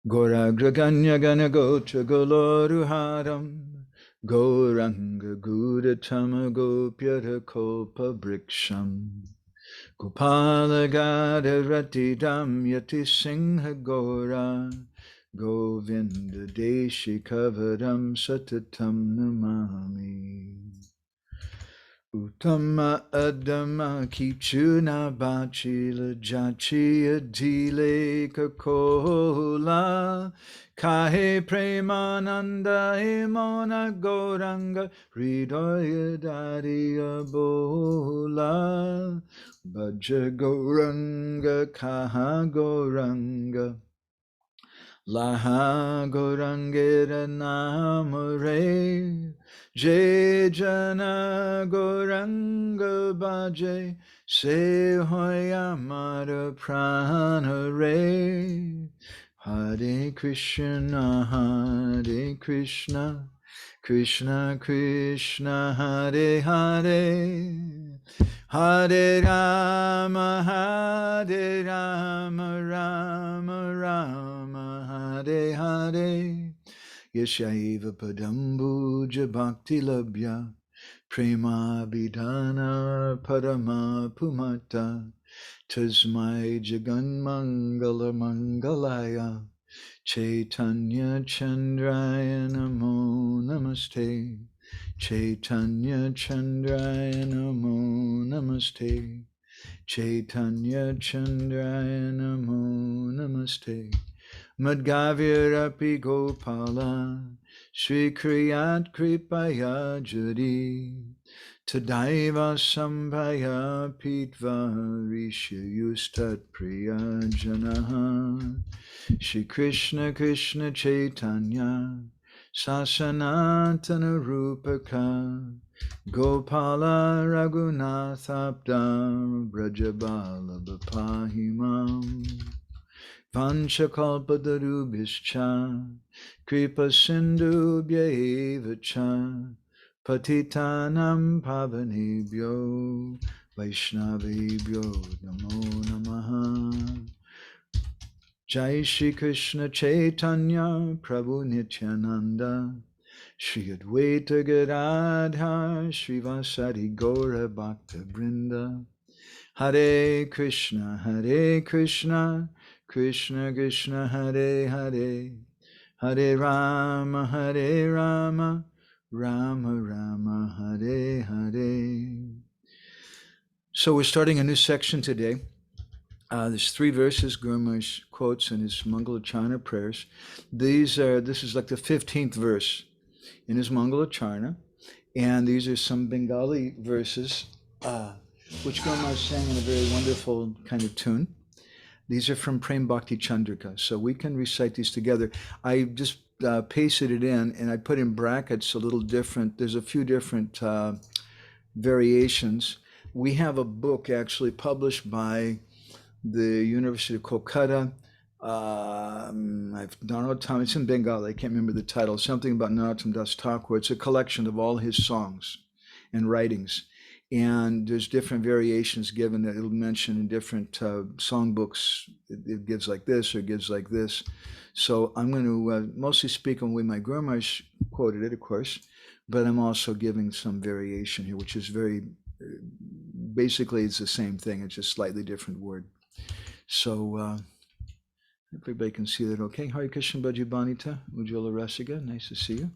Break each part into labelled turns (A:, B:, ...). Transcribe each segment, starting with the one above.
A: Gauragraganya Ganagotra Goloruharam Gauranga Gudatama Gopyata Kopa Briksham Gopala Gada Ratidam Yati Singha Gora Govinda Deshi Kavadam Satatam Namami Uttama Adama Kichuna Bachila Jachiya Dile Kakola Kahe Premananda Himona Goranga Hridaya Dariya Bola Bhaja Goranga Kaha Goranga Laha Gorangera Namare Jai Jana Goranga Bhaje Se Hoyamara Pranare Hare Krishna Hare Krishna Krishna Krishna Hare Hare Hare Rama Hare Rama Rama Rama Hare Hare Yashaiva Padambuja Bhakti Labhya Prema-bhakti-chandrikā Parama-pumata Tasmai Jagan Mangala Mangalaya Chaitanya Chandraya Namo Namaste Chaitanya Chandraya Namo Namaste Chaitanya Chandraya Namo Namaste Madgavirapi Gopala Sri Kriyat Kripaya Jari Tadaiva Sambhaya Pitva Rishayustat Priya Janaha Shri Krishna Krishna Chaitanya Sasanatana Rupaka Gopala Raghunathabda Brajabala Bapahimam Vanchakalpatarubhischa Kripa Sindhubhya Evacha Patitanam Pavanebhyo Vaishnavebhyo Namo Namaha Jai Shri Krishna Chaitanya Prabhu Nityananda Shri Advaita Gadadhar Srivasadi Gaura Bhakta Brinda Hare Krishna Krishna Krishna Hare Hare Hare Rama Rama Rama Hare Hare. So we're starting a new section today. There's 3 verses, Guru Maharaj quotes in his Mangala Charna prayers. This is like the 15th verse in his Mangala Charna, and these are some Bengali verses, which Guru Maharaj sang in a very wonderful kind of tune. These are from Prema-bhakti-chandrikā, so we can recite these together. I just pasted it in, and I put in brackets a little different. There's a few different variations. We have a book actually published by the University of Kolkata. Narottama, it's in Bengali, I can't remember the title, something about Narottama Dāsa Ṭhākura. It's a collection of all his songs and writings. And there's different variations given that it'll mention in different songbooks. It gives like this or it gives like this. So I'm going to mostly speak on the way my Guru Maharaj quoted it, of course, but I'm also giving some variation here, which is very, basically it's the same thing. It's just slightly different word. So everybody can see that okay. Hare Krishna Bhajabanita, Ujjwala Rasiga, nice to see you.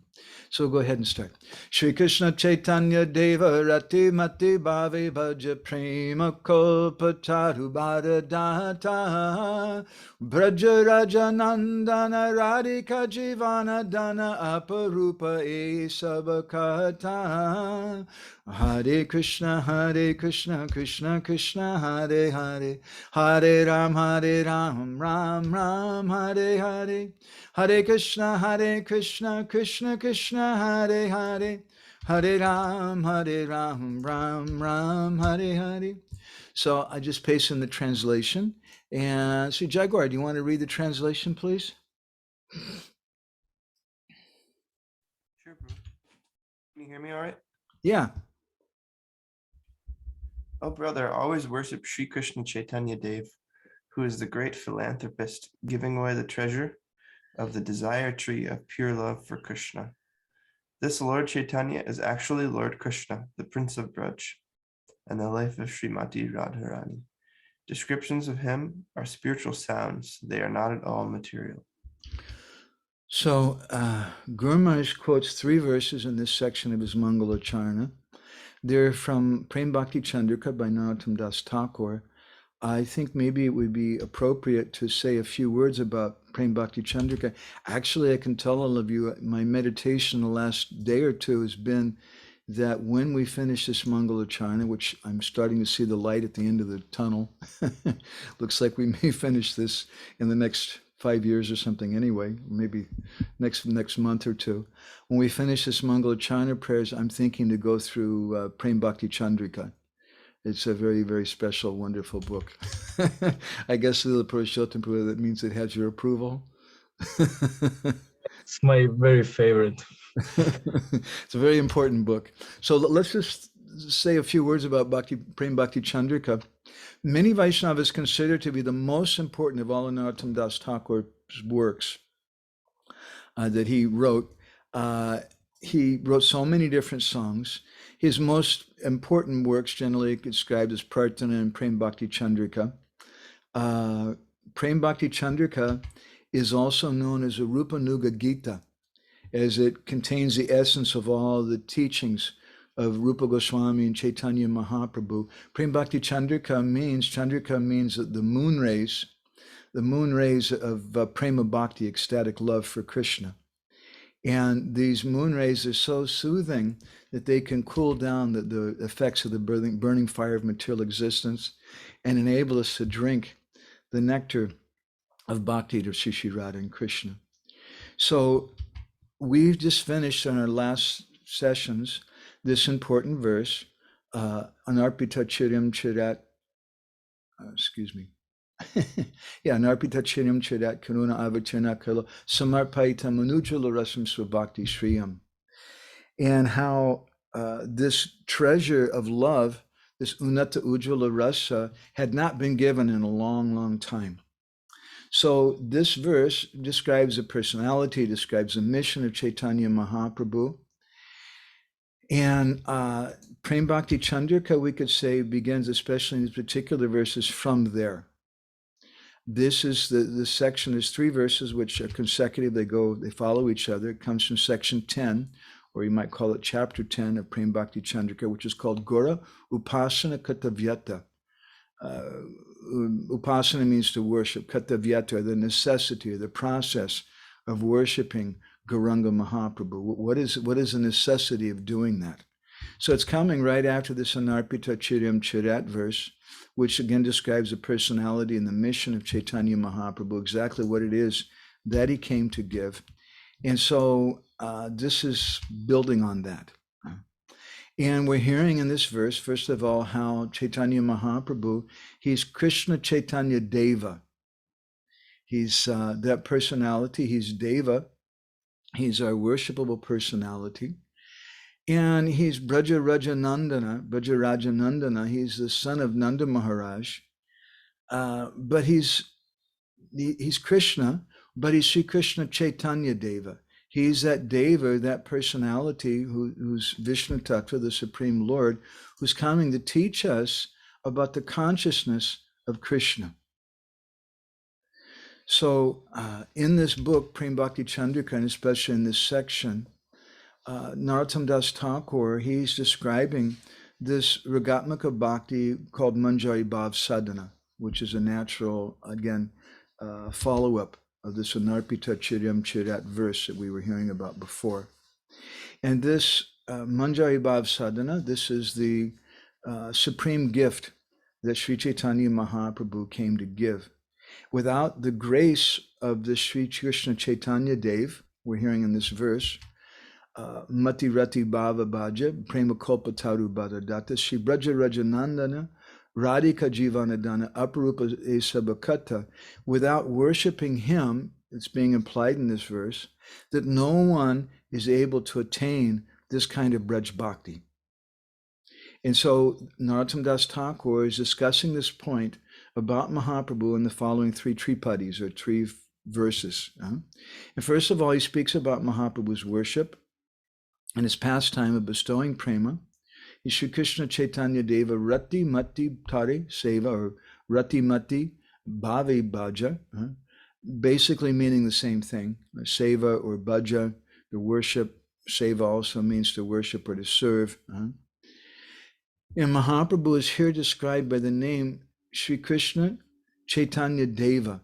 A: So we'll go ahead and start. Sri Krishna Chaitanya Devarati-mati bhave bhaja prema-kalpa-taru-bara-dātā Vraja Raja Nandana Radhika Jivana Dana aparūpa saba kathā Hare Krishna Krishna Krishna Hare Hare Hare Ram Ram Ram Hare Hare Hare Krishna Krishna Krishna Hare Hare Hare Ram Ram Ram Hare Hare. So I just paste in the translation. And so Jaguar, do you want to read the translation, please?
B: Sure, bro. Can you hear me all right?
A: Yeah.
B: Oh, brother, I always worship Sri Krishna Chaitanya Dev, who is the great philanthropist, giving away the treasure of the desire tree of pure love for Krishna. This Lord Chaitanya is actually Lord Krishna, the Prince of Vraja, and the life of Srimati Radharani. Descriptions of him are spiritual sounds. They are not at all material.
A: So Guru Maharaj quotes 3 verses in this section of his Mangala Charna. They're from Prema-bhakti-chandrikā by Narottama Dāsa Ṭhākura. I think maybe it would be appropriate to say a few words about Prema-bhakti-chandrikā. Actually, I can tell all of you, my meditation the last day or two has been that when we finish this Mangala Charna, which I'm starting to see the light at the end of the tunnel, looks like we may finish this in the next 5 years or something anyway, maybe next month or two. When we finish this Mangala Charna prayers, I'm thinking to go through Prema-bhakti-chandrikā. It's a very, very special, wonderful book. I guess the Purushottam, that means it has your approval.
C: It's my very favorite.
A: It's a very important book. So let's just say a few words about Prema-bhakti-chandrikā. Many Vaishnavas consider to be the most important of all of Narottama Dāsa Ṭhākura's works that he wrote. He wrote so many different songs. His most important works generally described as Prarthana and Prema-bhakti-chandrikā. Prema-bhakti-chandrikā is also known as a Rupa-nuga Gita, as it contains the essence of all the teachings of Rupa Goswami and Chaitanya Mahaprabhu. Prema-bhakti-chandrikā means that the moon rays of prema bhakti, ecstatic love for Krishna. And these moon rays are so soothing that they can cool down the effects of the burning fire of material existence and enable us to drink the nectar of bhakti to Shri Radha and Krishna. So we've just finished in our last sessions this important verse, Anarpita Chiryam Chirat, Anarpita Chiryam Chirat Karuna Avatirna Kala Samarpaita Manujala Rasam Svabhakti Shriyam. And how this treasure of love, this Unata Ujjvala Rasa, had not been given in a long, long time. So this verse describes the personality, describes the mission of Chaitanya Mahaprabhu. And Prema-bhakti-chandrikā, we could say, begins, especially in these particular verses, from there. This is the section. There's 3 verses which are consecutive. They follow each other. It comes from section 10, or you might call it chapter 10 of Prema-bhakti-chandrikā, which is called Gora Upasana Katavyata. Upasana means to worship. Katavyata, the necessity or the process of worshiping Gauranga Mahaprabhu. What is the necessity of doing that? So it's coming right after this Anarpita Chiryam Chirat verse, which again describes the personality and the mission of Chaitanya Mahaprabhu, exactly what it is that he came to give. And so this is building on that. And we're hearing in this verse, first of all, how Chaitanya Mahaprabhu, he's Krishna Chaitanya Deva. He's that personality, he's Deva. He's our worshipable personality. And he's Vraja-Nandana, he's the son of Nanda Maharaj. But he's Krishna, but he's Sri Krishna Chaitanya Deva. He's that Deva, that personality who's Vishnu Tattva, the Supreme Lord, who's coming to teach us about the consciousness of Krishna. So in this book, Prema-bhakti-chandrikā, and especially in this section, Narottama Dāsa Ṭhākura, he's describing this Ragatmaka Bhakti called Manjari Bhav Sadhana, which is a natural, again, follow-up of this Anarpita Chiryam Chirat verse that we were hearing about before. And this Manjari Bhav Sadhana, this is the supreme gift that Sri Chaitanya Mahaprabhu came to give. Without the grace of the Sri Krishna Chaitanya Dev, we're hearing in this verse, Mati Rati Bhava Bhaja, prema-kalpa-taru-bara-dātā, Shri Vraja Rajanandana, Radhika Jivanadana, aparūpa saba kathā. Without worshiping him, it's being implied in this verse, that no one is able to attain this kind of Braj Bhakti. And so Narottama Dāsa Ṭhākura is discussing this point about Mahaprabhu in the following 3 tripadis, or 3 verses. And first of all, he speaks about Mahaprabhu's worship and his pastime of bestowing prema. He's Sri Krishna Chaitanya Dev Rati-mati tare sevā, or Rati-mati bhave bhaja, basically meaning the same thing. Sevā or bhaja, the worship. Sevā also means to worship or to serve. And Mahaprabhu is here described by the name Sri Krishna Chaitanya Deva.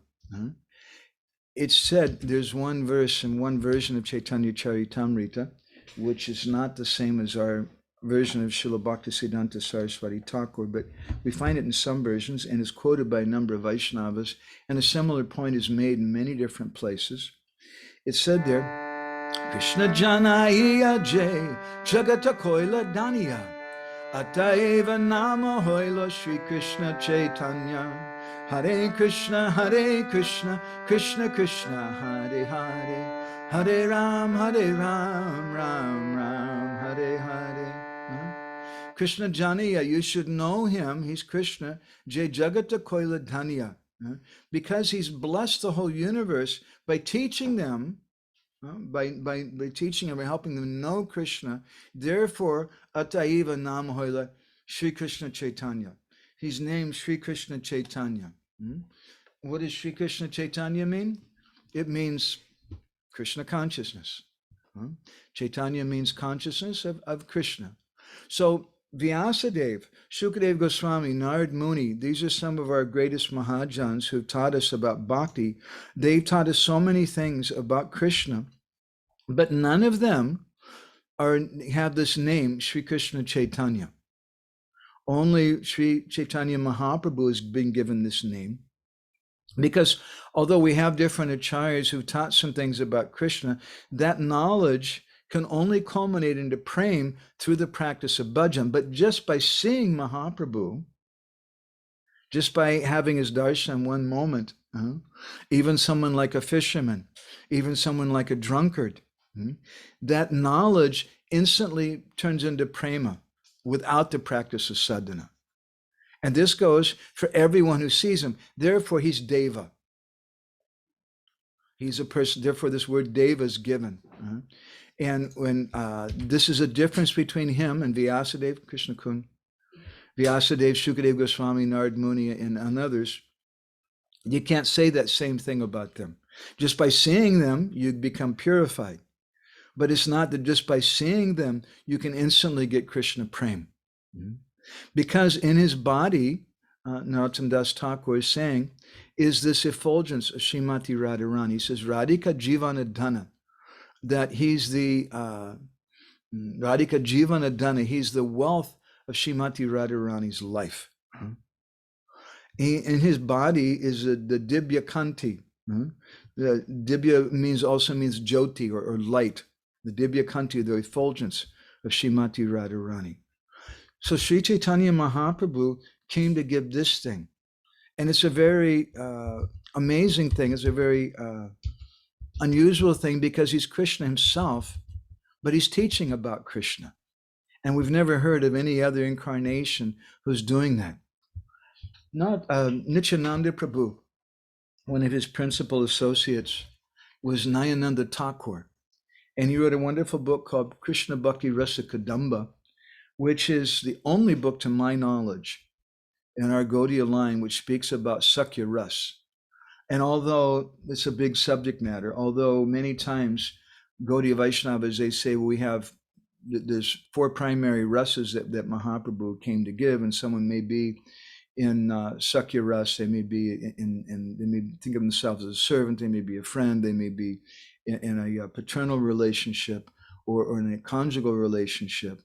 A: It's said there's one verse in one version of Chaitanya Charitamrita, which is not the same as our version of Srila Bhaktisiddhanta Saraswati Thakur, but we find it in some versions and is quoted by a number of Vaishnavas, and a similar point is made in many different places. It's said there, Krishna Janaiya Jai Jagata Koila Daniya Ataiva Nama Hoila Sri Krishna Chaitanya Hare Krishna Krishna Krishna Hare Hare Hare Ram Ram Ram Hare Hare. Krishna Janiya, you should know him. He's Krishna. Jai Jagata Koila Dhaniya. Because he's blessed the whole universe by teaching them, by teaching them, by helping them know Krishna. Therefore, Ataiva Nam Hoila Sri Krishna Chaitanya. He's named Sri Krishna Chaitanya. What does Sri Krishna Chaitanya mean? It means Krishna consciousness. Chaitanya means consciousness of Krishna. So Vyasadeva, Shukadev Goswami, Narad Muni, these are some of our greatest Mahajans who've taught us about bhakti. They've taught us so many things about Krishna, but none of them have this name, Sri Krishna Chaitanya. Only Sri Chaitanya Mahaprabhu has been given this name. Because although we have different acharyas who've taught some things about Krishna, that knowledge can only culminate into prema through the practice of bhajan. But just by seeing Mahaprabhu, just by having his darshan one moment, even someone like a fisherman, even someone like a drunkard, that knowledge instantly turns into prema without the practice of sadhana. And this goes for everyone who sees him. Therefore, he's Deva. He's a person, therefore this word Deva is given. And when this is a difference between him and Vyasadeva, Krishna Kun, Vyasadeva, Shukadev Goswami, Narad Muni, and others. You can't say that same thing about them. Just by seeing them, you become purified. But it's not that just by seeing them, you can instantly get Krishna Prema. Because in his body, Narottama Dāsa Ṭhākura is saying, is this effulgence of Srimati Radharani. He says, Radhika Jivana Dhana, that he's the Radhika Jivana Dhana, he's the wealth of Srimati Radharani's life. In his body is the Dibya Kanti. The Dibya also means Jyoti or light. The Dibya Kanti, the effulgence of Srimati Radharani. So Sri Chaitanya Mahaprabhu came to give this thing. And it's a very amazing thing. It's a very unusual thing because he's Krishna himself, but he's teaching about Krishna. And we've never heard of any other incarnation who's doing that. Not Nityananda Prabhu, one of his principal associates, was Nayananda Thakur. And he wrote a wonderful book called Krishna Bhakti Rasa Kadamba, which is the only book to my knowledge in our Gaudiya line which speaks about Sakya Ras. And although it's a big subject matter, although many times Gaudiya Vaishnavas, they say, well, there's four primary rasas that Mahaprabhu came to give, and someone may be in Sakya Ras, they may be they may think of themselves as a servant, they may be a friend, they may be in a paternal relationship or in a conjugal relationship.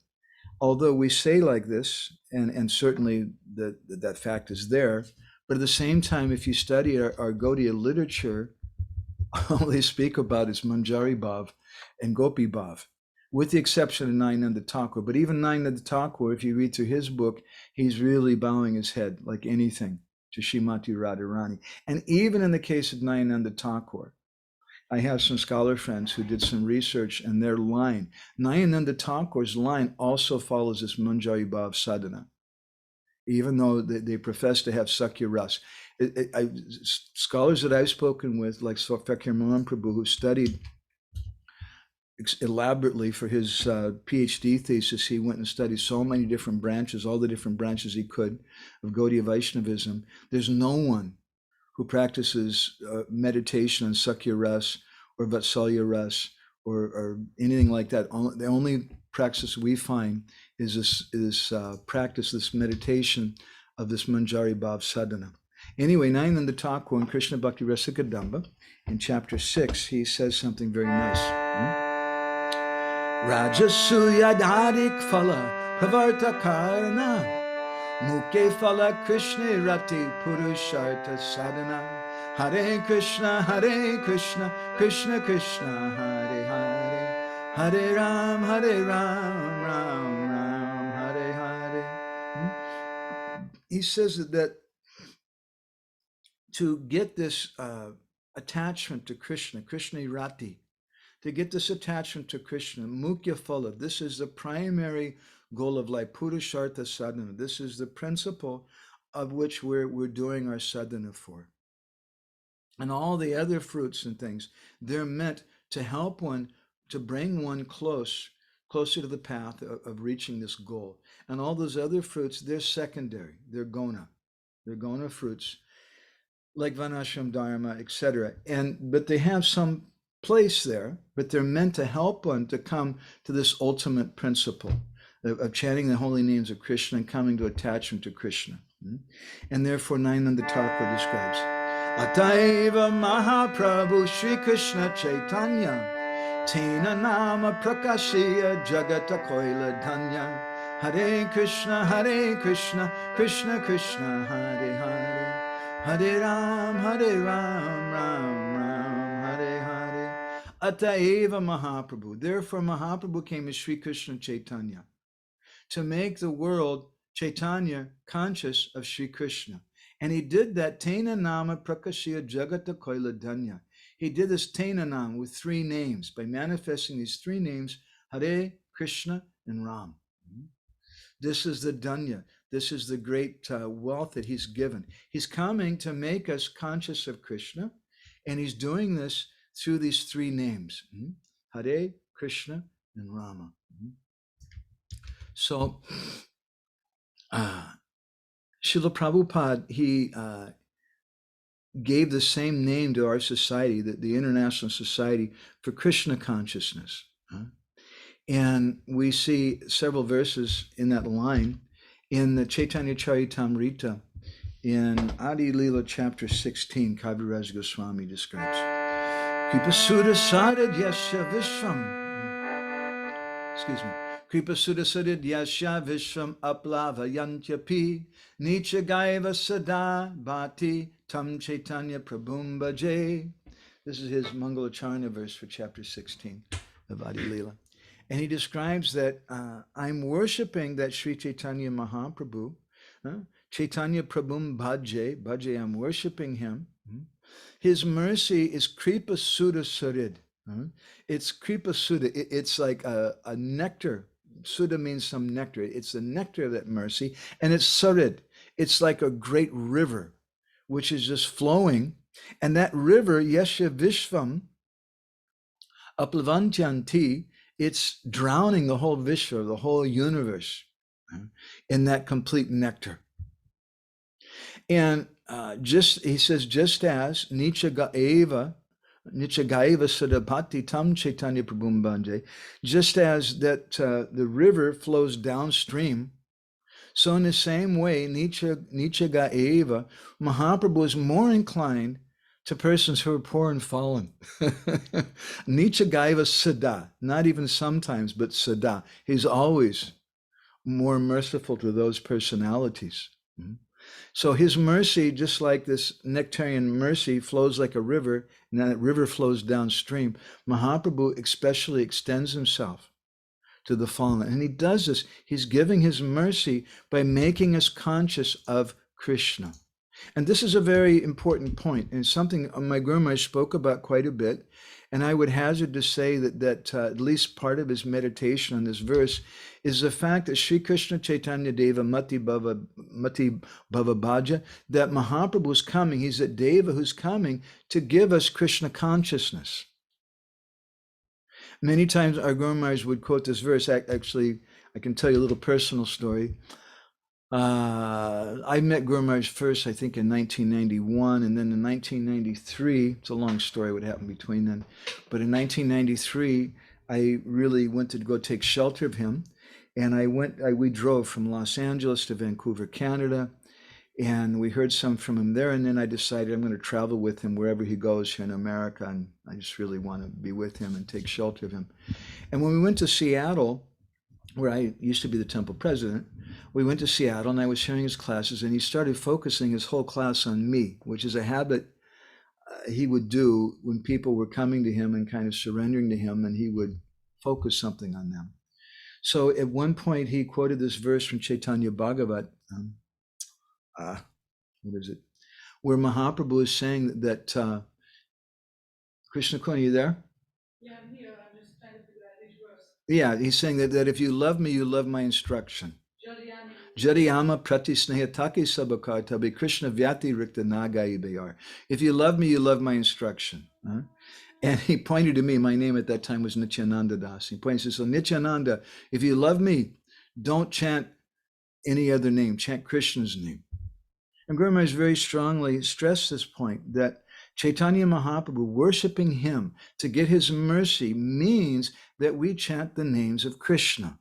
A: Although we say like this, and certainly that fact is there, but at the same time, if you study our Gaudiya literature, all they speak about is Manjari Bhav and Gopi Bhav, with the exception of Nayananda Thakur. But even Nayananda Thakur, if you read through his book, he's really bowing his head like anything to Srimati Radharani. And even in the case of Nayananda Thakur, I have some scholar friends who did some research, and their line, Nayananda Thakur's line also follows this Manjari Bhav sadhana. even though they profess to have Sakya Ras. Scholars that I've spoken with, like Fakir Mahaprabhu, who studied elaborately for his PhD thesis, he went and studied so many different branches, all the different branches he could of Gaudiya Vaishnavism. There's no one who practices meditation on Sakya Ras or Vatsalya Ras or anything like that. The only practice we find is this practice, this meditation of this Manjari Bhav sadhana. Anyway, Nāyananda Thakur in Krishna Bhakti Rasikadamba, in chapter 6, he says something very nice. Rajasuyadharik phala pravarta karana mukhe phala Krishna rati purushartha sadhana Hare Krishna Krishna Krishna Hare Hare Hare Ram Ram Ram Hare Hare. He says that to get this attachment to Krishna rati, to get this attachment to Krishna, Mukhya Phala, this is the primary goal of life, Purushartha sadhana. This is the principle of which we're doing our sadhana for. And all the other fruits and things, they're meant to help one, to bring one closer to the path of reaching this goal. And all those other fruits, they're secondary, they're gona fruits, like Vanashram Dharma, etc. But they have some place there, but they're meant to help one to come to this ultimate principle of chanting the holy names of Krishna and coming to attachment to Krishna. And therefore Nāyananda Thakur describes, Ataiva Mahaprabhu Sri Krishna Chaitanya Tena Nama Prakashiya Jagata Koila Dhanya Hare Krishna Krishna Krishna Hare Hare Hare Ram Ram Hare Hare. Ataiva Mahaprabhu. Therefore Mahaprabhu came as Sri Krishna Chaitanya to make the world Chaitanya conscious of Sri Krishna. And he did that Tena Nama Prakashiya Jagata Koila Dhanya. He did this Tena Nama with three names, by manifesting these three names, Hare, Krishna, and Ram. This is the Dhanya. This is the great wealth that he's given. He's coming to make us conscious of Krishna, and he's doing this through these three names, Hare, Krishna, and Rama. So, Srila Prabhupada, he gave the same name to our society, the International Society for Krishna Consciousness. And we see several verses in that line in the Chaitanya Charitamrita in Adi Lila chapter 16, Kaviraj Goswami describes. Kripasuda sadad yasya vishvam. Kripasuda sadad yasya vishvam aplava yantyapi nicha gaiva sada bhati tam Chaitanya prabhum bhaje. This is his Mangala Charana verse for chapter 16 of Adi Lila. And he describes that I'm worshiping that Sri Chaitanya Mahaprabhu, Chaitanya Prabhum Bhaje, I'm worshiping him. His mercy is Kripa Sudha Sarid. It's Kripa Sudha. It's like a nectar. Sudha means some nectar. It's the nectar of that mercy. And it's Sarid. It's like a great river, which is just flowing. And that river, Yasya Vishvam, Aplavantyanti, it's drowning the whole Vishwa, the whole universe, in that complete nectar. And he says, just as Nicha Gaeva Sadapati Tam Chaitanya Prabhum Bhanje, just as that the river flows downstream, so in the same way, Nicha Gaeva, Mahaprabhu is more inclined to persons who are poor and fallen. Nicha Gaiva Sada, not even sometimes, but Sada. He's always more merciful to those personalities. So his mercy, just like this nectarian mercy, flows like a river, and that river flows downstream. Mahaprabhu especially extends himself to the fallen. And he does this. He's giving his mercy by making us conscious of Krishna. And this is a very important point, and something my Guru Maharaj spoke about quite a bit. And I would hazard to say that at least part of his meditation on this verse is the fact that Sri Krishna Chaitanya Dev Mati Bhava Bhaja, that Mahaprabhu is coming. He's a Deva who's coming to give us Krishna consciousness. Many times our Guru Maharaj would quote this verse. Actually, I can tell you a little personal story. I met Guru Maharaj first, I think, in 1991, and then in 1993, it's a long story what happened between then, but in 1993, I really went to go take shelter of him, and we drove from Los Angeles to Vancouver, Canada, and we heard some from him there, and then I decided I'm going to travel with him wherever he goes here in America, and I just really want to be with him and take shelter of him. And when we went to Seattle, where I used to be the temple president, we went to Seattle and I was sharing his classes, and he started focusing his whole class on me, which is a habit he would do when people were coming to him and kind of surrendering to him, and he would focus something on them. So at one point he quoted this verse from Chaitanya Bhagavat, what is it? Where Mahaprabhu is saying that, Krishna Kun, are you there?
C: Yeah, I'm here. I'm just trying to figure out which verse.
A: Yeah, he's saying that if you love me, you love my instruction. Jadiyama pratisnehataki sabakar tabi Krishna vyati rikta nagai bayar. If you love me, you love my instruction. And he pointed to me. My name at that time was Nityananda Das. He points to, so Nityananda, if you love me, don't chant any other name, chant Krishna's name. And Guru Maharaj very strongly stressed this point, that Chaitanya Mahaprabhu, worshiping him to get his mercy, means that we chant the names of Krishna.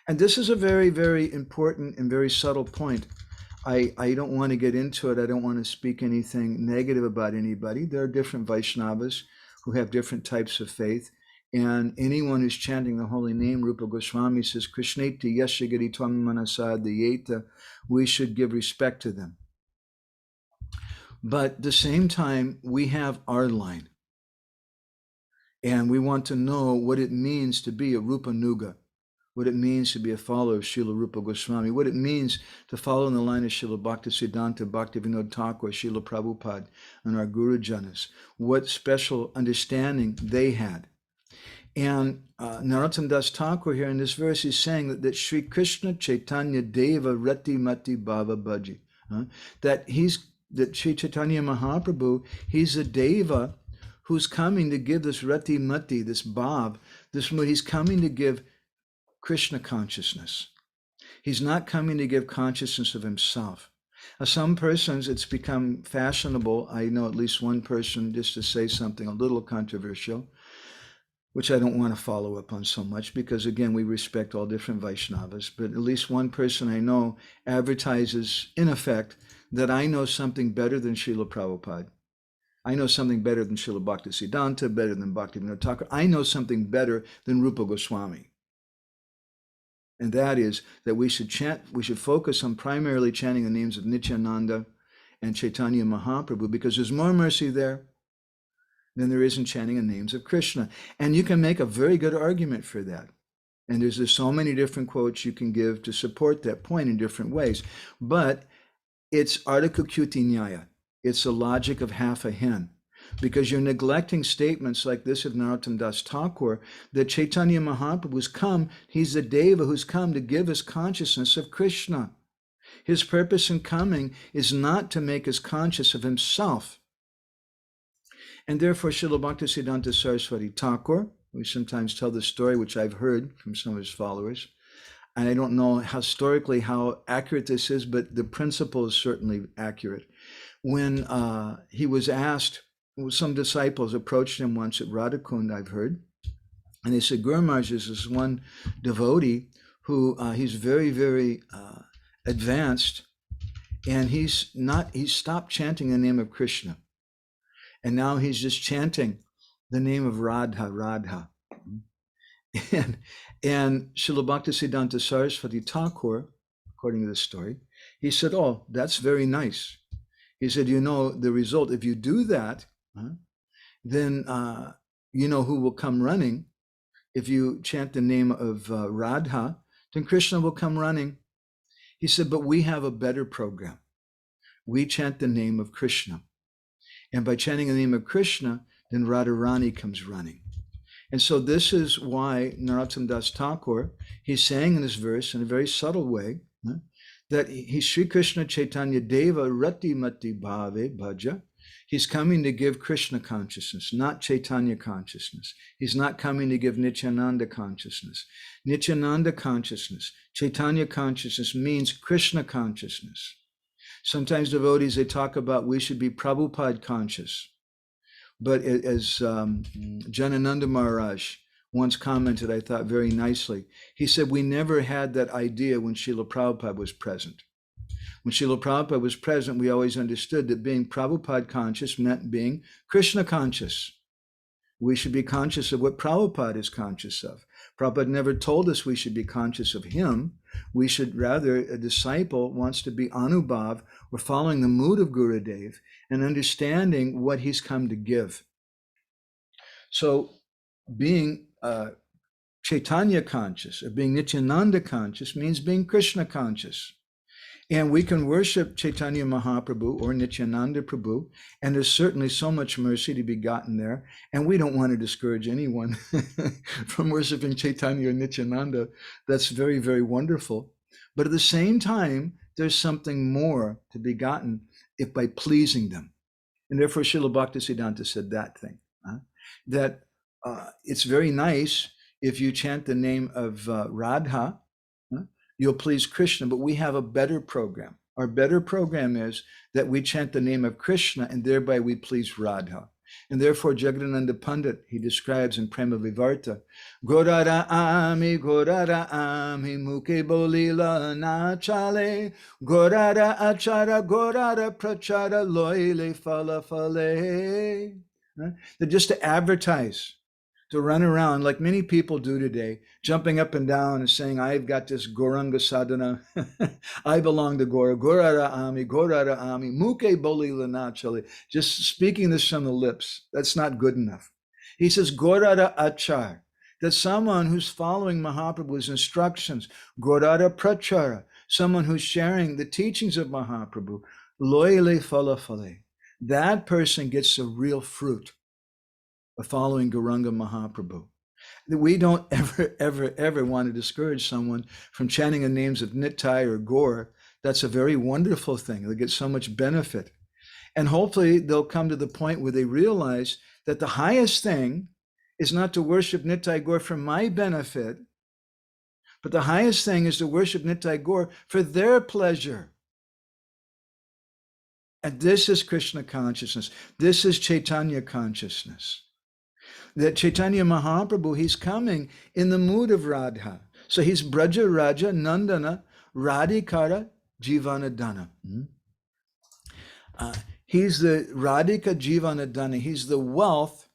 A: And this is a very, very important and very subtle point. I don't want to get into it. I don't want to speak anything negative about anybody. There are different Vaishnavas who have different types of faith. And anyone who's chanting the holy name, Rupa Goswami says, Krishneti yashagiri tvam manasa, we should give respect to them. But at the same time, we have our line. And we want to know what it means to be a Rupa Nuga, what it means to be a follower of Srila Rupa Goswami, what it means to follow in the line of Srila Bhaktisiddhanta, Bhaktivinoda Thakur, Srila Prabhupada, and our Guru Janas, what special understanding they had. And Narottama Dāsa Ṭhākura here in this verse is saying that Sri Krishna Chaitanya Devarati-mati bhava bhaja, that Sri Chaitanya Mahaprabhu, he's a Deva who's coming to give this rati mati, this bhav, he's coming to give Krishna consciousness. He's not coming to give consciousness of himself. Now, some persons, it's become fashionable, I know at least one person, just to say something a little controversial, which I don't want to follow up on so much, because again, we respect all different Vaishnavas, but at least one person I know advertises, in effect, that I know something better than Srila Prabhupada. I know something better than Srila Bhaktisiddhanta, better than Bhaktivinoda Thakur. I know something better than Rupa Goswami. And that is that we should focus on primarily chanting the names of Nityananda and Chaitanya Mahaprabhu, because there's more mercy there than there is in chanting the names of Krishna. And you can make a very good argument for that. And there's so many different quotes you can give to support that point in different ways. But it's Ardhakukyuti Nyaya. It's the logic of half a hen. Because you're neglecting statements like this of Narottama Dāsa Ṭhākura, that Chaitanya Mahaprabhu's come, he's the Deva who's come to give us consciousness of Krishna. His purpose in coming is not to make us conscious of himself. And therefore, Srila Bhaktisiddhanta Saraswati Thakur, we sometimes tell the story, which I've heard from some of his followers, and I don't know historically how accurate this is, but the principle is certainly accurate. When he was asked, some disciples approached him once at Radhakund, I've heard, and they said, Guru Maharaj, is this one devotee who he's very, very advanced, and he's stopped chanting the name of Krishna. And now he's just chanting the name of Radha, Radha. And Srila Bhaktisiddhanta Saraswati Thakur, according to this story, he said, oh, that's very nice. He said, you know, the result, if you do that, then you know who will come running. If you chant the name of Radha, then Krishna will come running. He said, but we have a better program. We chant the name of Krishna. And by chanting the name of Krishna, then Radharani comes running. And so this is why Narottama Dāsa Ṭhākura, he's saying in this verse in a very subtle way, that he's Sri Krishna Chaitanya Dev-a-rati-mati bhave bhaja. He's coming to give Krishna consciousness, not Chaitanya consciousness. He's not coming to give Nityananda consciousness. Nityananda consciousnness, Chaitanya consciousness means Krishna consciousness. Sometimes devotees, they talk about we should be Prabhupada conscious. But as Janananda Maharaj once commented, I thought very nicely, he said, we never had that idea when Srila Prabhupada was present. When Srila Prabhupada was present, we always understood that being Prabhupada conscious meant being Krishna conscious. We should be conscious of what Prabhupada is conscious of. Prabhupada never told us we should be conscious of him. We should rather, a disciple wants to be anubhav, or following the mood of Gurudev and understanding what he's come to give. So being Chaitanya conscious, or being Nityananda conscious, means being Krishna conscious. And we can worship Chaitanya Mahaprabhu or Nityananda Prabhu, and there's certainly so much mercy to be gotten there. And we don't want to discourage anyone from worshiping Chaitanya or Nityananda. That's very, very wonderful. But at the same time, there's something more to be gotten if by pleasing them. And therefore, Srila Bhaktisiddhanta said that thing, that it's very nice if you chant the name of Radha, you'll please Krishna, but we have a better program. Our better program is that we chant the name of Krishna and thereby we please Radha. And therefore Jagadananda Pandit, he describes in Prema-bhakti-chandrikā, Gorara ami, muke bolila na chale, Gorara achara, Gorara prachara, loile fala fale. That just to advertise, to run around like many people do today, jumping up and down and saying, I've got this Gauranga sadhana. I belong to Gora. Gorara ami, muke boli lanachali. Just speaking this from the lips. That's not good enough. He says, Gorara achar. That someone who's following Mahaprabhu's instructions, Gorara prachara, someone who's sharing the teachings of Mahaprabhu, loile fala fale. That person gets the real fruit of following Gauranga Mahaprabhu. That we don't ever want to discourage someone from chanting the names of Nitai or Gaur. That's a very wonderful thing. They'll get so much benefit. And hopefully they'll come to the point where they realize that the highest thing is not to worship Nitai Gaur for my benefit, but the highest thing is to worship Nitai Gaur for their pleasure. And this is Krishna consciousness. This is Chaitanya consciousness. That Chaitanya Mahaprabhu, he's coming in the mood of Radha. So he's Vraja Raja Nandana Radhikara Jivanadana. He's the Radhika Jivanadana. He's the wealth.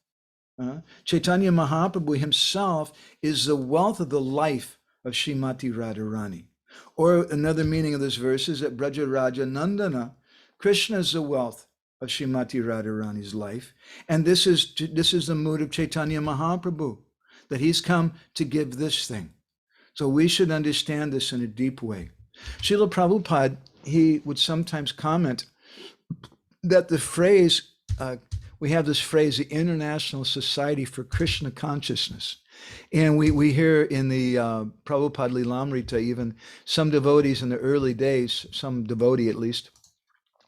A: Chaitanya Mahaprabhu himself is the wealth of the life of Srimati Radharani. Or another meaning of this verse is that Vraja Raja Nandana, Krishna is the wealth of Srimati Radharani's life. And this is the mood of Chaitanya Mahaprabhu, that he's come to give this thing. So we should understand this in a deep way. Srila Prabhupada, he would sometimes comment that the phrase, we have this phrase, the International Society for Krishna Consciousness. And we hear in the Prabhupada Lilamrita, even some devotees in the early days, some devotee at least,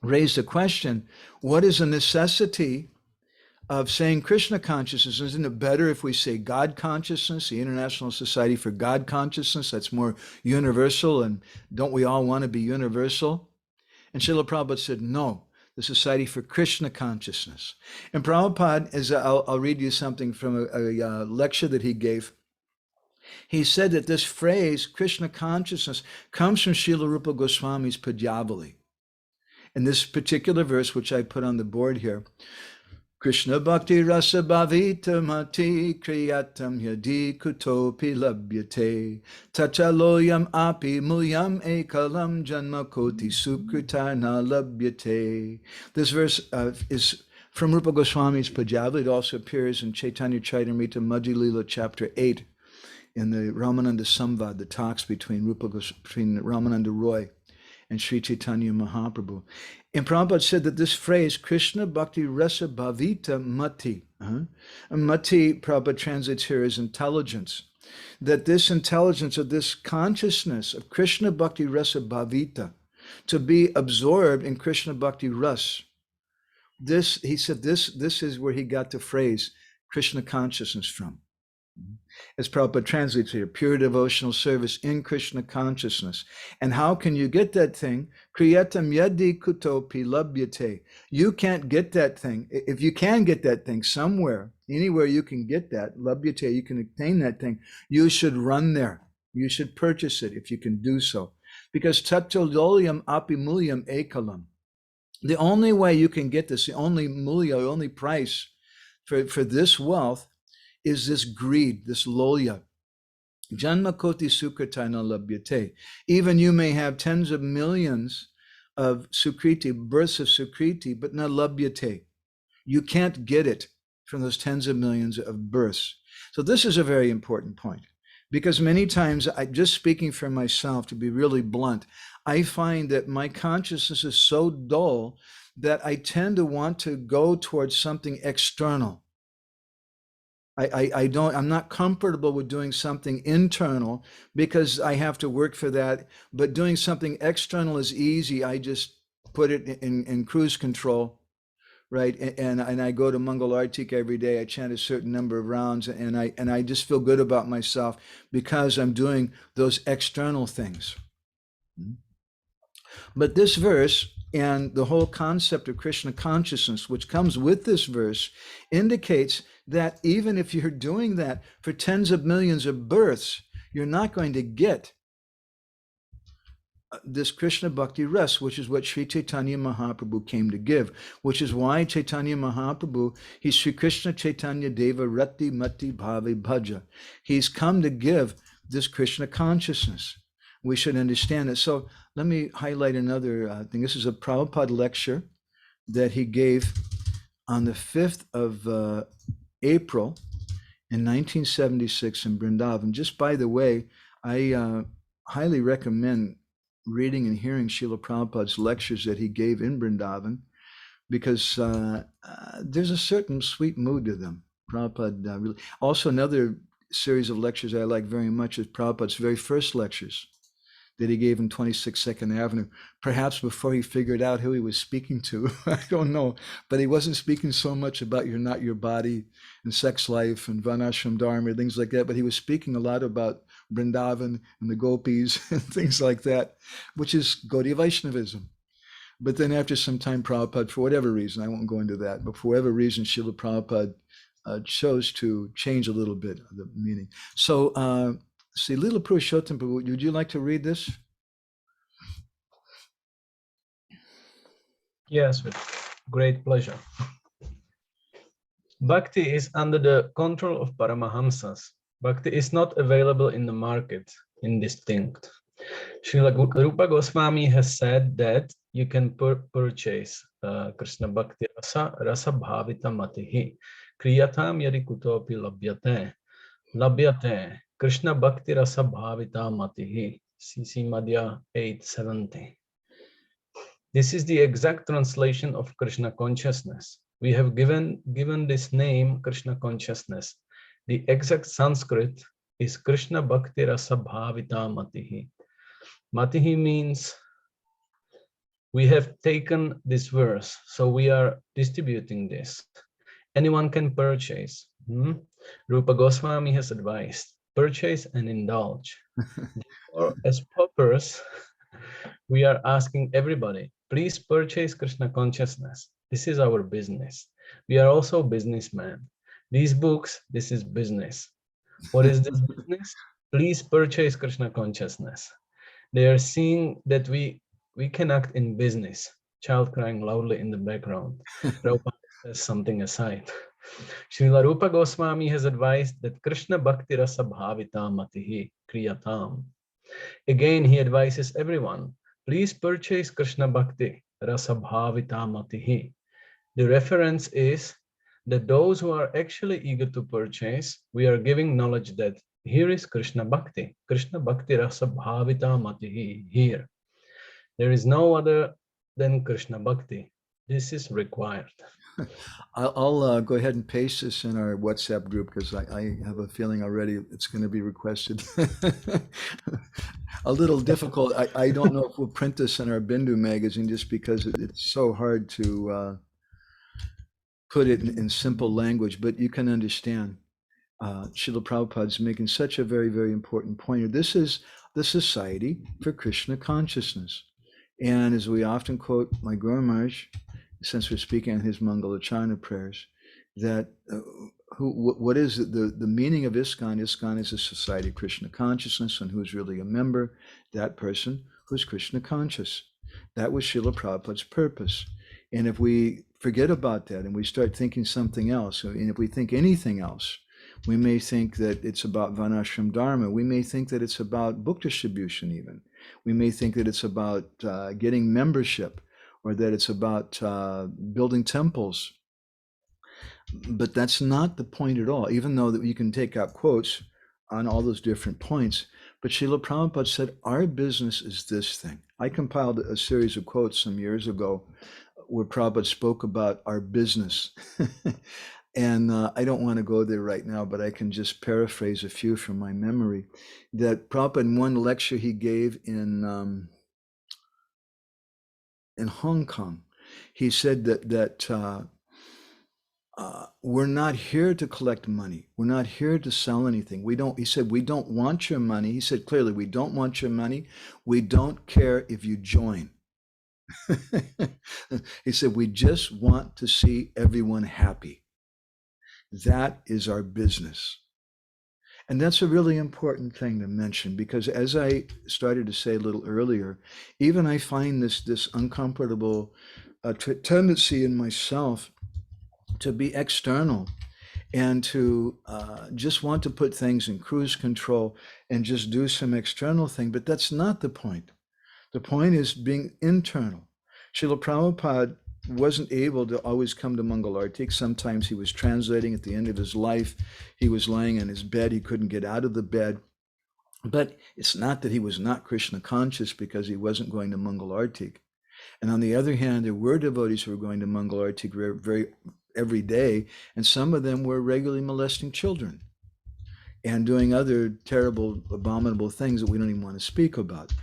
A: raised a question, what is the necessity of saying Krishna consciousness? Isn't it better if we say God consciousness, the International Society for God Consciousness? That's more universal, and don't we all want to be universal? And Srila Prabhupada said, no, the Society for Krishna Consciousness. And Prabhupada, I'll read you something from a lecture that he gave. He said that this phrase, Krishna consciousness, comes from Srila Rupa Goswami's Padyavali. In this particular verse, which I put on the board here, Krishna bhakti rasa bhavita mati kriyatam yadi kutopi labhyate tachaloyam api mulyam ekalam janma koti sukritarna labhyate. This verse is from Rupa Goswami's Padyavali. It also appears in Chaitanya Charitamrita Madhya Lila chapter 8 in the Ramananda Samvad, the talks between Ramananda Roy and Sri Chaitanya Mahaprabhu. And Prabhupada said that this phrase, Krishna Bhakti Rasa Bhavita-mati, mati, Prabhupada translates here as intelligence, that this intelligence of this consciousness of Krishna Bhakti Rasa Bhavita, to be absorbed in Krishna Bhakti Ras, this, he said, this is where he got the phrase Krishna consciousness from. As Prabhupada translates here, pure devotional service in Krishna consciousness. And how can you get that thing? Kriyatam yadi kutopi labhyate. You can't get that thing. If you can get that thing somewhere, anywhere you can get that, labhyate, you can obtain that thing, you should run there. You should purchase it if you can do so. Because tattodolyam apimulyam ekalam. The only way you can get this, the only mulya, the only price for this wealth is this greed, this lolya. Janma koti sukritaina labhyate. Even you may have tens of millions of sukriti, births of sukriti, but na labhyate. You can't get it from those tens of millions of births. So this is a very important point, because many times, just speaking for myself, to be really blunt, I find that my consciousness is so dull that I tend to want to go towards something external. I'm not comfortable with doing something internal because I have to work for that, but doing something external is easy. I just put it in cruise control, right? And I go to Mangala every day. I chant a certain number of rounds, and I just feel good about myself because I'm doing those external things. But this verse and the whole concept of Krishna consciousness, which comes with this verse, indicates that even if you're doing that for tens of millions of births, you're not going to get this Krishna Bhakti Ras, which is what Sri Chaitanya Mahaprabhu came to give, which is why Chaitanya Mahaprabhu, he's Sri Krishna Chaitanya Devarati-mati bhave bhaja. He's come to give this Krishna consciousness. We should understand it. So let me highlight another thing. This is a Prabhupada lecture that he gave on the 5th of April in 1976 in Vrindavan. Just by the way, I highly recommend reading and hearing Srila Prabhupada's lectures that he gave in Vrindavan, because there's a certain sweet mood to them. Prabhupada really. Also, another series of lectures I like very much is Prabhupada's very first lectures that he gave in 26 Second Avenue, perhaps before he figured out who he was speaking to. I don't know, but he wasn't speaking so much about you're not your body and sex life and Varnashram Dharma, things like that, but he was speaking a lot about Vrindavan and the gopis and things like that, which is Gaudiya Vaishnavism. But then after some time, Prabhupada, for whatever reason, I won't go into that, but for whatever reason, Srila Prabhupada chose to change a little bit of the meaning. So, see, Lila Purushottam Prabhu, would you like to read this?
D: Yes, with great pleasure. Bhakti is under the control of Paramahamsas. Bhakti is not available in the market, indistinct. Srila Rupa Goswami has said that you can purchase Krishna Bhakti Rasa Bhavita Matihi Kriyatam Yadi Kutopi Labhyate Krishna Bhakti Rasa Bhavita Matihi CC Madhya 870. This is the exact translation of Krishna consciousness. We have given this name Krishna consciousness. The exact Sanskrit is Krishna Bhakti Rasa Bhavita Matihi. Matihi means we have taken this verse, so we are distributing this. Anyone can purchase. Rupa Goswami has advised, purchase and indulge. Or as paupers, we are asking everybody, please purchase Krishna consciousness. This is our business. We are also businessmen. These books, this is business. What is this business? Please purchase Krishna consciousness. They are seeing that we can act in business. Child crying loudly in the background. Prabhupada says something aside. Srila Rupa Goswami has advised that Krishna Bhakti Rasa Bhavita Matihi Kriyatam. Again, he advises everyone, please purchase Krishna Bhakti Rasa Bhavita Matihi. The reference is that those who are actually eager to purchase, we are giving knowledge that here is Krishna Bhakti Rasa Bhavita Matihi here. There is no other than Krishna Bhakti. This is required.
A: I'll go ahead and paste this in our WhatsApp group because I have a feeling already it's going to be requested. A little difficult. I don't know if we'll print this in our Bindu magazine just because it's so hard to put it in simple language, but you can understand. Srila Prabhupada is making such a very, very important point here. This is the Society for Krishna Consciousness. And as we often quote my Guru Maharaj, since we're speaking on his Mangala Charna prayers, that what is the meaning of ISKCON? ISKCON is a Society of Krishna Consciousness, and who's really a member? That person who's Krishna conscious. That was Srila Prabhupada's purpose. And if we forget about that and we start thinking something else, and if we think anything else, we may think that it's about Varnashram Dharma. We may think that it's about book distribution even. We may think that it's about getting membership, or that it's about building temples. But that's not the point at all, even though that you can take out quotes on all those different points. But Srila Prabhupada said, our business is this thing. I compiled a series of quotes some years ago where Prabhupada spoke about our business. And I don't want to go there right now, but I can just paraphrase a few from my memory. That Prabhupada, in one lecture he gave in Hong Kong, he said that we're not here to collect money. We're not here to sell anything. He said, we don't want your money. He said clearly, we don't want your money. We don't care if you join. He said, we just want to see everyone happy. That is our business. And that's a really important thing to mention, because as I started to say a little earlier, even I find this uncomfortable tendency in myself to be external and to just want to put things in cruise control and just do some external thing. But that's not the point. The point is being internal. Srila Prabhupada wasn't able to always come to Mangalartik. Sometimes he was translating at the end of his life. He was lying in his bed. He couldn't get out of the bed. But it's not that he was not Krishna conscious because he wasn't going to Mangalartik. And on the other hand, there were devotees who were going to Mangalartik every day, and some of them were regularly molesting children and doing other terrible, abominable things that we don't even want to speak about.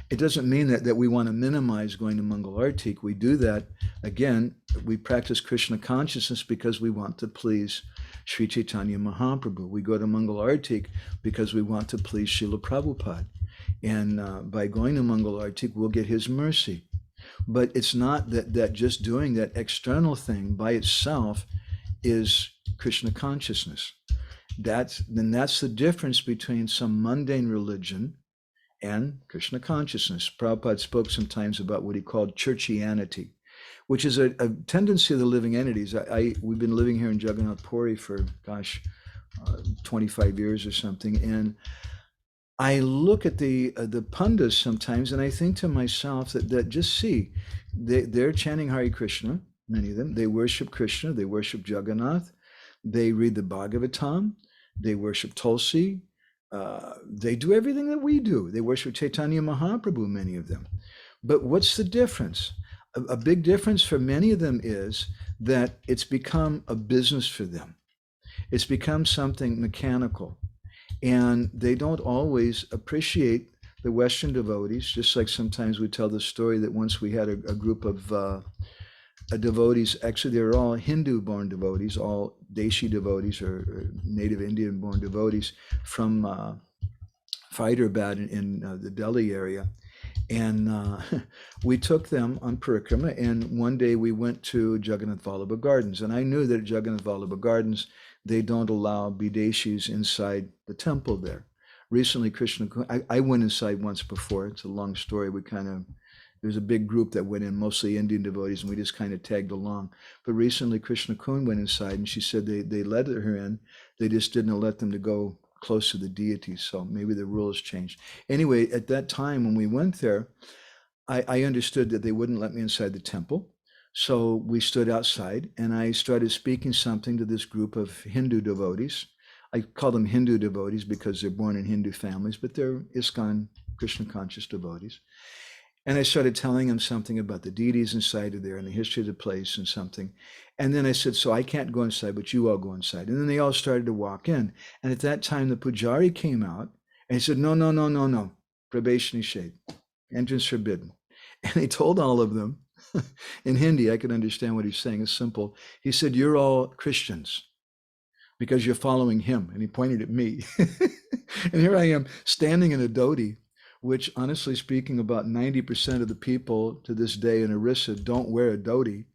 A: It doesn't mean that we want to minimize going to Mangalartik. We do that, again, we practice Krishna consciousness because we want to please Sri Chaitanya Mahaprabhu. We go to Mangalartik because we want to please Srila Prabhupada. And by going to Mangalartik, we'll get his mercy. But it's not that just doing that external thing by itself is Krishna consciousness. That's the difference between some mundane religion and Krishna consciousness. Prabhupada spoke sometimes about what he called churchianity, which is a tendency of the living entities. We've been living here in Jagannath Puri for, 25 years or something, and I look at the Pandas sometimes, and I think to myself that just see, they're chanting Hare Krishna, many of them. They worship Krishna, they worship Jagannath, they read the Bhagavatam, they worship Tulsi, they do everything that we do. They worship Chaitanya Mahaprabhu, many of them. But what's the difference? A big difference for many of them is that it's become a business for them. It's become something mechanical. And they don't always appreciate the Western devotees, just like sometimes we tell the story that once we had a group of devotees, actually they're all Hindu-born devotees, all Deshi devotees or native Indian-born devotees from Hyderabad in the Delhi area. And we took them on parikrama, and one day we went to Jagannath Vallabha Gardens. And I knew that at Jagannath Vallabha Gardens, they don't allow Bideshis inside the temple there. Recently, I went inside once before. It's a long story. There's a big group that went in, mostly Indian devotees, and we just kind of tagged along. But recently, Krishna Kun went inside, and she said they let her in. They just didn't let them to go close to the deities, so maybe the rules changed. Anyway, at that time when we went there, I understood that they wouldn't let me inside the temple. So we stood outside, and I started speaking something to this group of Hindu devotees. I call them Hindu devotees because they're born in Hindu families, but they're ISKCON, Krishna conscious devotees. And I started telling him something about the deities inside of there and the history of the place and something. And then I said, so I can't go inside, but you all go inside. And then they all started to walk in. And at that time, the pujari came out and he said, no, no, no, no, no. Prabeshni shade. Entrance forbidden. And he told all of them, in Hindi, I could understand what he's saying. It's simple. He said, you're all Christians because you're following him. And he pointed at me. And here I am standing in a dhoti, which honestly speaking, about 90% of the people to this day in Orissa don't wear a dhoti.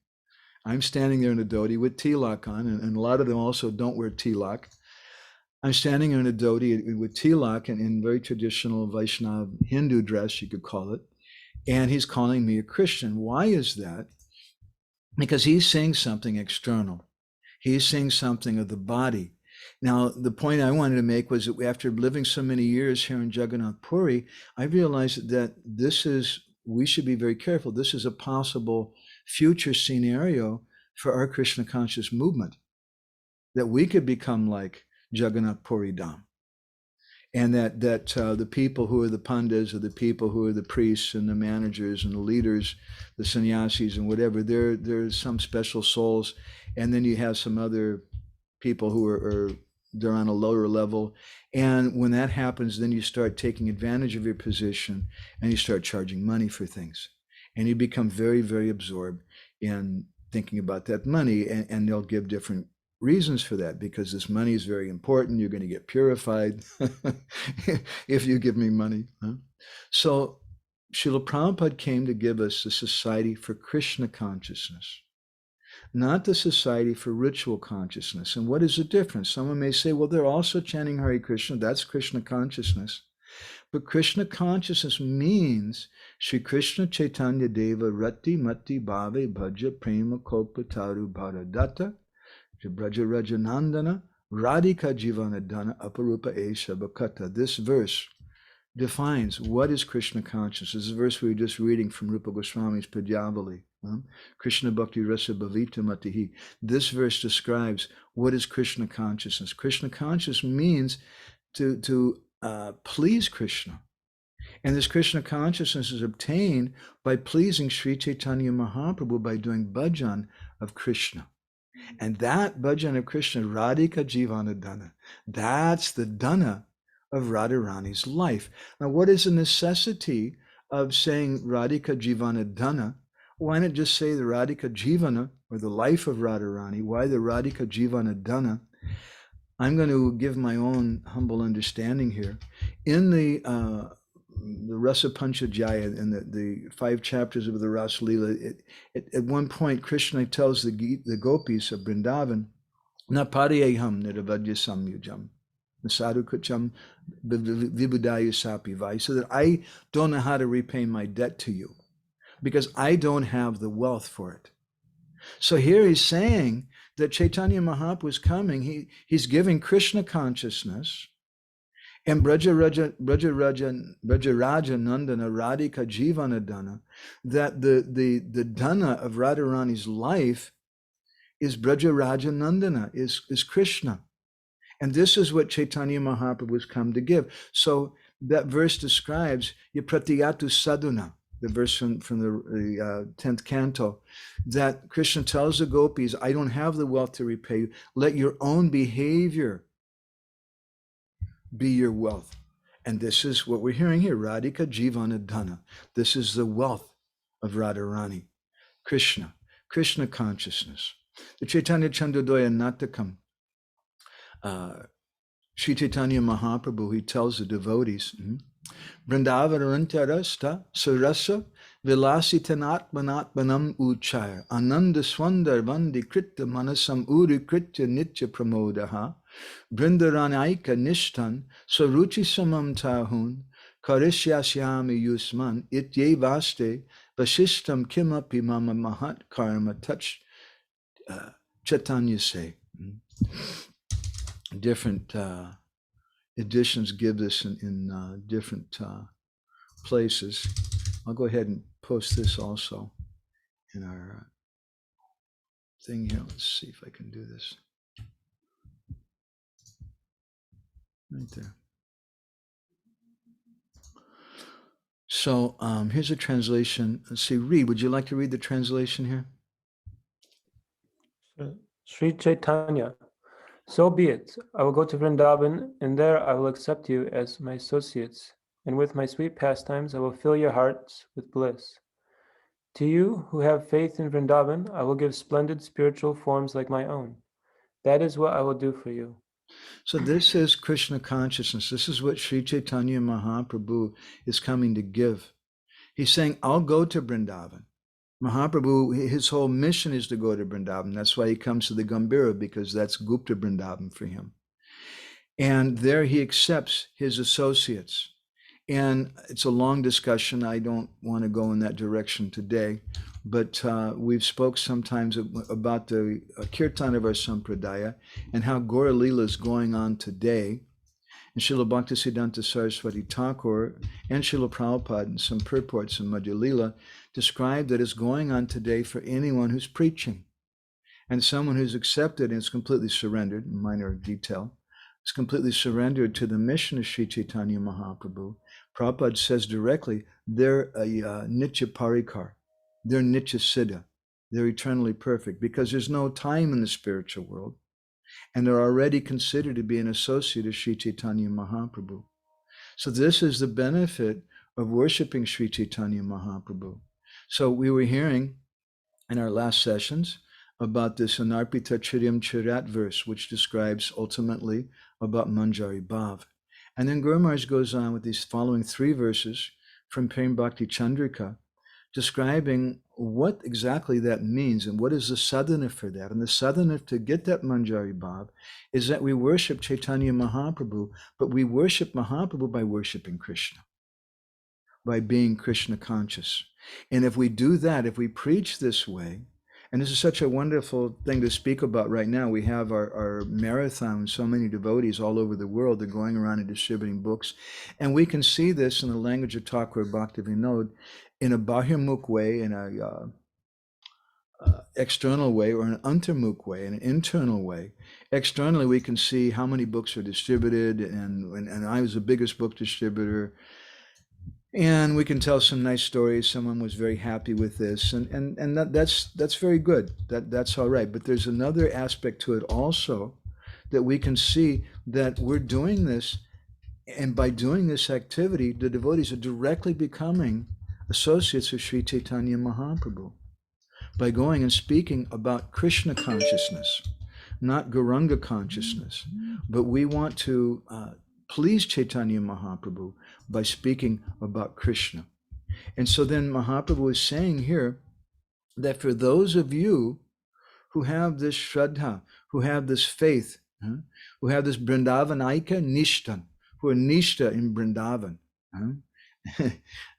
A: I'm standing there in a dhoti with tilak on, and a lot of them also don't wear tilak. I'm standing in a dhoti with tilak and in very traditional Vaishnava Hindu dress, you could call it. And he's calling me a Christian. Why is that? Because he's saying something external. He's saying something of the body. Now, the point I wanted to make was that after living so many years here in Jagannath Puri, I realized that we should be very careful. This is a possible future scenario for our Krishna conscious movement, that we could become like Jagannath Puri Dham. And that the people who are the pandas, or the people who are the priests and the managers and the leaders, the sannyasis and whatever, there's some special souls. And then you have some other people who they're on a lower level. And when that happens, then you start taking advantage of your position and you start charging money for things. And you become very, very absorbed in thinking about that money. And they'll give different reasons for that, because this money is very important. You're going to get purified if you give me money. So Srila Prabhupada came to give us the Society for Krishna Consciousness, not the Society for Ritual Consciousness. And what is the difference? Someone may say, well, they're also chanting Hare Krishna. That's Krishna consciousness. But Krishna consciousness means Sri Krishna Chaitanya Dev Devarati-mati bhave bhaja prema-kalpa-taru-bara-dātā Vraja Rajanandana Radhika Jivanadana aparūpa saba kathā. This verse defines what is Krishna consciousness. This is a verse we were just reading from Rupa Goswami's Padyavali. Krishna Bhakti Rasa Bhavita Matihi. This verse describes what is Krishna consciousness. Krishna consciousness means to please Krishna. And this Krishna consciousness is obtained by pleasing Sri Chaitanya Mahaprabhu by doing bhajan of Krishna. And that bhajan of Krishna, Radhika Jivana Dana, that's the dana of Radharani's life. Now, what is the necessity of saying Radhika Jivana Dana? Why not just say the Radhika Jivana, or the life of Radharani? Why the Radhika Jivana Dana? I'm going to give my own humble understanding here. In the Rasa Panchadhyaya, in the 5 chapters of the Ras Leela, at one point, Krishna tells the gopis of Vrindavan, Na pariyaham niravadya samyujam, nasadu kucham vibhudayu sapi vai, so that I don't know how to repay my debt to you, because I don't have the wealth for it. So here he's saying that Chaitanya Mahaprabhu is coming. He's giving Krishna consciousness, and Vraja Raja Nandana Radhika Jivana Dana, that the dana of Radharani's life is Vraja Raja Nandana, is Krishna. And this is what Chaitanya Mahaprabhu has come to give. So that verse describes Yapratiyatu Sadhuna, the verse from the 10th canto, that Krishna tells the gopis, I don't have the wealth to repay you. Let your own behavior be your wealth. And this is what we're hearing here, Radhika Jivana Dana. This is the wealth of Radharani, Krishna consciousness. The Chaitanya Chandradoya Natakam, Sri Chaitanya Mahaprabhu, he tells the devotees, Vrindavarantharasta Sarasa Vilasitanatmanatmanam Uchaya Ananda Swandar Vandi Krita Manasam Uri Kritya Nitya Pramodaha Vrindaranaika Nishtan Saruchi Samam Tahun Karisyasyami Yusman Itye Vaste Vasishtam Kimapi Mama Mahat Karma Touch Chaitanya say. Different editions give this in different places. I'll go ahead and post this also in our thing here. Let's see if I can do this. Right there. So here's a translation. Let's see, read. Would you like to read the translation here?
E: Sri Chaitanya, so be it. I will go to Vrindavan, and there I will accept you as my associates, and with my sweet pastimes I will fill your hearts with bliss. To you who have faith in Vrindavan, I will give splendid spiritual forms like my own. That is what I will do for you.
A: So this is Krishna consciousness. This is what Sri Chaitanya Mahaprabhu is coming to give. He's saying, I'll go to Vrindavan. Mahaprabhu, his whole mission is to go to Vrindavan. That's why he comes to the Gambhira, because that's Gupta Vrindavan for him. And there he accepts his associates. And it's a long discussion. I don't want to go in that direction today, but we've spoke sometimes about the kirtan of our sampradaya and how Gaura Leela is going on today. And Srila Bhaktisiddhanta Saraswati Thakur and Srila Prabhupada in some purports in Madhya Leela describe that it's going on today for anyone who's preaching. And someone who's accepted and is completely surrendered, minor detail, is completely surrendered to the mission of Sri Chaitanya Mahaprabhu. Prabhupada says directly, they're a Nitya Parikar, they're Nitya Siddha, they're eternally perfect, because there's no time in the spiritual world, and they're already considered to be an associate of Sri Chaitanya Mahaprabhu. So this is the benefit of worshiping Sri Chaitanya Mahaprabhu. So we were hearing in our last sessions about this Anarpita Chiryam Chirat verse, which describes ultimately about Manjari Bhav. And then Guru Maharaj goes on with these following 3 verses from Prema-bhakti-chandrikā, describing what exactly that means and what is the sadhana for that. And the sadhana to get that Manjari Bhav is that we worship Chaitanya Mahaprabhu, but we worship Mahaprabhu by worshiping Krishna, by being Krishna conscious. And if we do that, if we preach this way, and this is such a wonderful thing to speak about right now. We have our marathon, so many devotees all over the world. They're going around and distributing books. And we can see this in the language of Thakur Bhaktivinoda in a bahirmukh way, in a external way, or an antarmukh way, in an internal way. Externally, we can see how many books are distributed, and I was the biggest book distributor. And we can tell some nice stories. Someone was very happy with this, and that's very good. That's all right. But there's another aspect to it also, that we can see that we're doing this, and by doing this activity, the devotees are directly becoming associates of Sri Chaitanya Mahaprabhu by going and speaking about Krishna consciousness, not Gauranga consciousness. But we want to please Chaitanya Mahaprabhu by speaking about Krishna. And so then Mahaprabhu is saying here that for those of you who have this Shraddha, who have this faith, who have this Vrindavanaika Nishtan, who are Nishta in Vrindavan,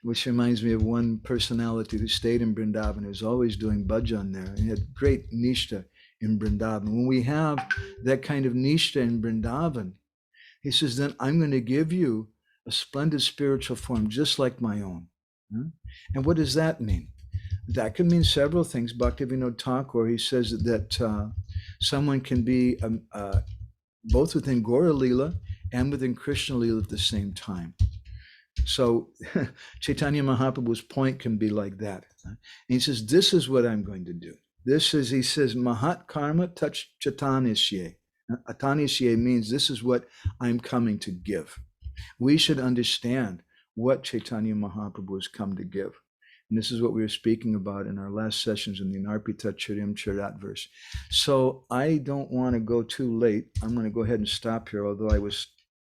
A: which reminds me of one personality who stayed in Vrindavan, who was always doing bhajan there, and he had great Nishta in Vrindavan. When we have that kind of Nishta in Vrindavan, he says, then I'm going to give you a splendid spiritual form just like my own. And what does that mean? That can mean several things. Bhaktivinoda Thakur, he says that someone can be both within Gaura Leela and within Krishna Leela at the same time. So Chaitanya Mahaprabhu's point can be like that. And he says, this is what I'm going to do. This is, he says, Mahat Karma Touch Chatanishye. Atanishye means this is what I'm coming to give. We should understand what Chaitanya Mahaprabhu has come to give. And this is what we were speaking about in our last sessions in the Anarpita Chiryam Chirat verse. So I don't want to go too late. I'm going to go ahead and stop here, although I was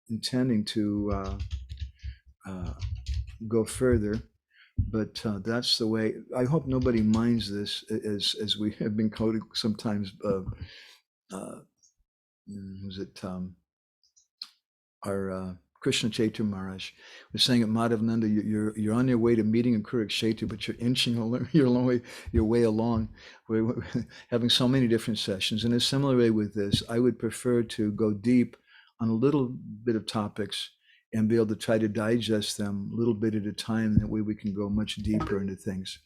A: intending to go further. But that's the way. I hope nobody minds this, as we have been quoted sometimes. Our Krishna Chaitanya Maharaj was saying at Madhavananda, you're on your way to meeting in Kurukshetra, but you're inching your way along. We're having so many different sessions. In a similar way with this, I would prefer to go deep on a little bit of topics and be able to try to digest them a little bit at a time. That way we can go much deeper into things.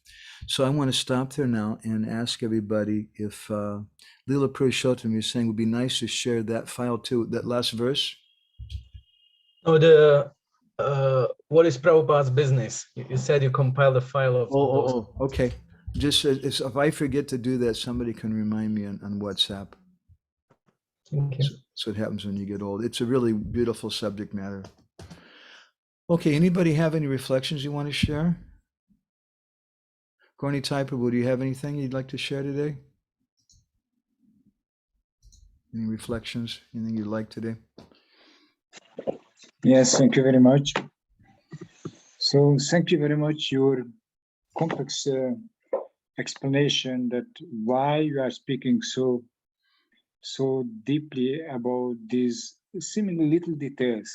A: So I want to stop there now and ask everybody if Leela Purushottam, you're saying would be nice to share that file too, that last verse.
D: No, the what is Prabhupada's business? You said you compiled a file of those.
A: Okay. Just if I forget to do that, somebody can remind me on WhatsApp.
D: Thank you.
A: So it happens when you get old. It's a really beautiful subject matter. Okay, anybody have any reflections you want to share? Gorni Taipabu, do you have anything you'd like to share today? Any reflections? Anything you'd like today?
F: Yes, thank you very much. So thank you very much, your complex explanation that why you are speaking so deeply about these seemingly little details.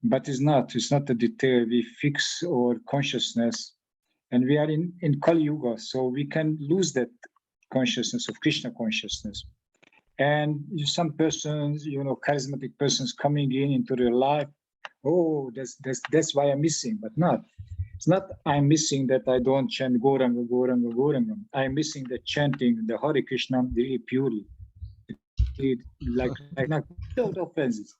F: But it's not a detail. We fix our consciousness and we are in Kali Yuga, so we can lose that consciousness of Krishna consciousness. And some persons, charismatic persons coming into their life, oh, that's why I'm missing, but not. It's not I'm missing that I don't chant Gauranga, Gauranga, Gauranga. I'm missing the chanting the Hare Krishna really purely, like not without offenses.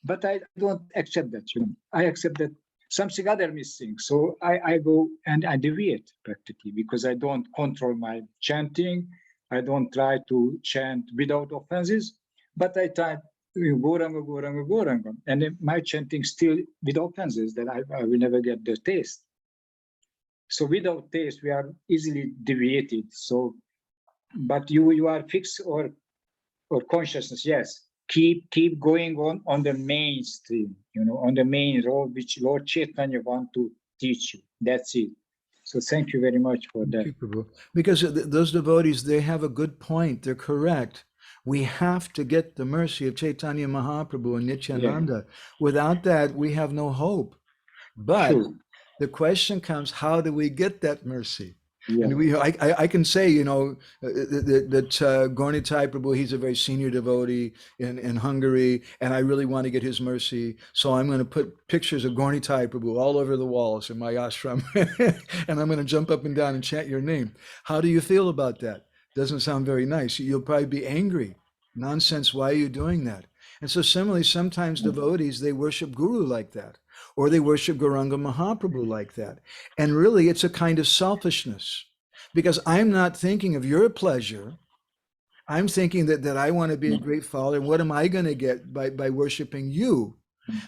F: But I don't accept that. I accept that something other missing. So I go and I deviate practically because I don't control my chanting. I don't try to chant without offenses, but I try Gauranga, Gauranga, Gauranga. And my chanting still with offenses that I will never get the taste. So without taste, we are easily deviated. So, but you are fixed or consciousness, yes. Keep going on the mainstream, on the main road which Lord Chaitanya want to teach you. That's it. So thank you very much for that.
A: Because those devotees, they have a good point. They're correct. We have to get the mercy of Chaitanya Mahaprabhu and Nityananda. Yeah. Without that, we have no hope. But the question comes, how do we get that mercy? Yeah. And I can say, that Gorni Prabhu, he's a very senior devotee in Hungary, and I really want to get his mercy. So I'm going to put pictures of Gorni Prabhu all over the walls in my ashram, and I'm going to jump up and down and chant your name. How do you feel about that? Doesn't sound very nice. You'll probably be angry. Nonsense, why are you doing that? And so similarly, sometimes devotees, they worship Guru like that, or they worship Gauranga Mahaprabhu like that. And really, it's a kind of selfishness, because I'm not thinking of your pleasure. I'm thinking that I want to be a great follower. What am I going to get by worshiping you?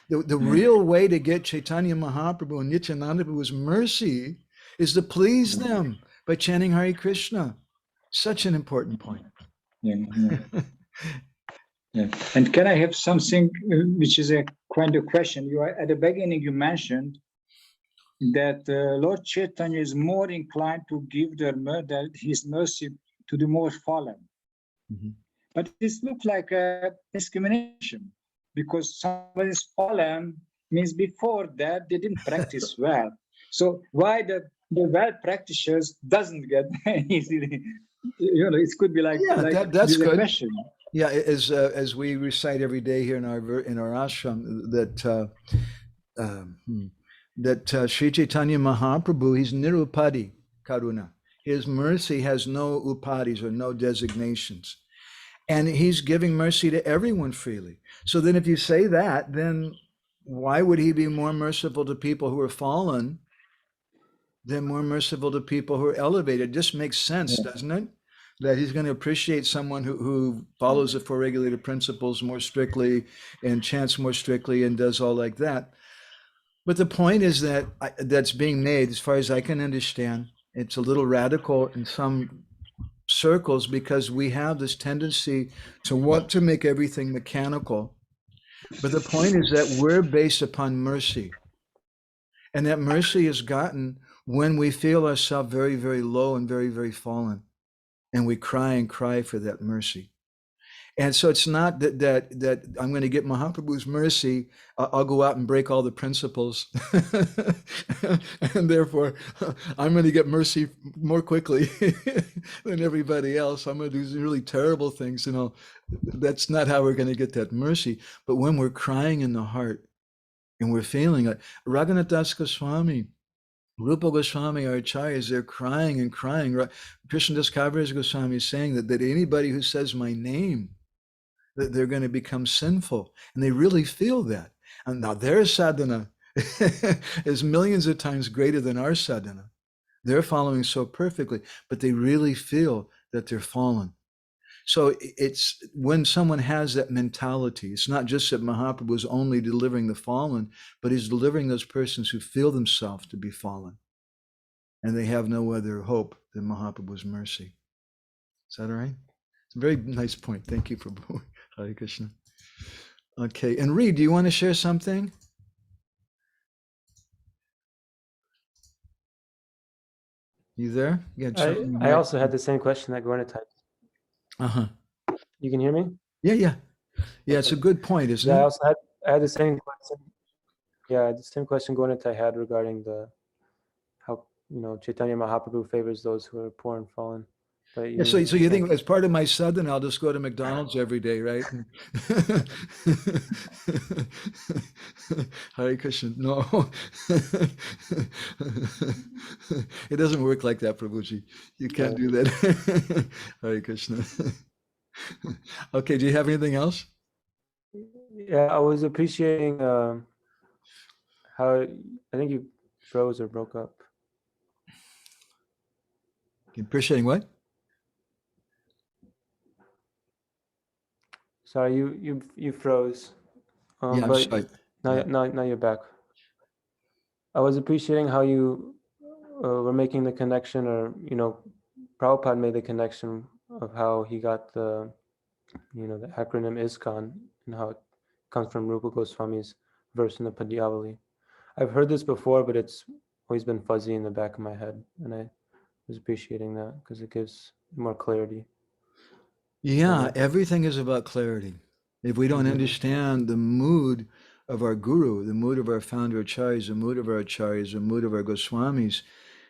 A: The real way to get Chaitanya Mahaprabhu and Nityananda Prabhu's mercy is to please them by chanting Hare Krishna. Such an important point.
F: Yeah. And can I have something which is a kind of question? At the beginning, you mentioned that Lord Chaitanya is more inclined to give his mercy to the more fallen. Mm-hmm. But this looks like a discrimination, because somebody is fallen means before that they didn't practice well. So why the well practitioners doesn't get easily? It could be like,
A: that's good.
F: Question.
A: Yeah, as we recite every day here in our ashram, that Sri Chaitanya Mahaprabhu, he's nirupadi karuna. His mercy has no upadis or no designations, and he's giving mercy to everyone freely. So then, if you say that, then why would he be more merciful to people who are fallen than more merciful to people who are elevated? It just makes sense, doesn't it? That he's going to appreciate someone who follows the four regulated principles more strictly and chants more strictly and does all like that. But the point is that that's being made, as far as I can understand, it's a little radical in some circles, because we have this tendency to want to make everything mechanical. But the point is that we're based upon mercy. And that mercy is gotten when we feel ourselves very, very low and very, very fallen. And we cry and cry for that mercy. And so it's not that I'm going to get Mahaprabhu's mercy, I'll go out and break all the principles, and therefore I'm going to get mercy more quickly than everybody else. I'm going to do really terrible things. That's not how we're going to get that mercy. But when we're crying in the heart and we're feeling like Raghunath Das Goswami, Rupa Goswami, our acharyas, they're crying and crying. Krishna Das Kaviraj Goswami is saying that anybody who says my name, that they're going to become sinful. And they really feel that. And now their sadhana is millions of times greater than our sadhana. They're following so perfectly, but they really feel that they're fallen. So it's when someone has that mentality, it's not just that Mahaprabhu is only delivering the fallen, but he's delivering those persons who feel themselves to be fallen. And they have no other hope than Mahaprabhu's mercy. Is that all right? It's a very nice point. Thank you, Prabhu. Hare Krishna. Okay, and Reed, do you want to share something? You there?
E: I also had the same question that Gorna typed.
A: Uh-huh.
E: You can hear me?
A: Yeah. It's a good point, isn't it?
E: Yeah, I had the same question. Yeah, the same question Gorna had regarding how Chaitanya Mahaprabhu favors those who are poor and fallen. But
A: Yeah, so you think as part of my sadhana, I'll just go to McDonald's every day, right? Hare Krishna. No. It doesn't work like that, Prabhuji. You can't do that. Hare Krishna. Okay, do you have anything else?
E: Yeah, I was appreciating how I think you froze or broke up.
A: Appreciating what?
E: Sorry, you froze.
A: Yeah, I'm sorry.
E: Now you're back. I was appreciating how you were making the connection, or Prabhupada made the connection of how he got the acronym ISKCON and how it comes from Rupa Goswami's verse in the Padyavali. I've heard this before, but it's always been fuzzy in the back of my head, and I was appreciating that because it gives more clarity.
A: Yeah, everything is about clarity. If we don't understand the mood of our guru, the mood of our founder acharyas, the mood of our acharyas, the mood of our Goswamis,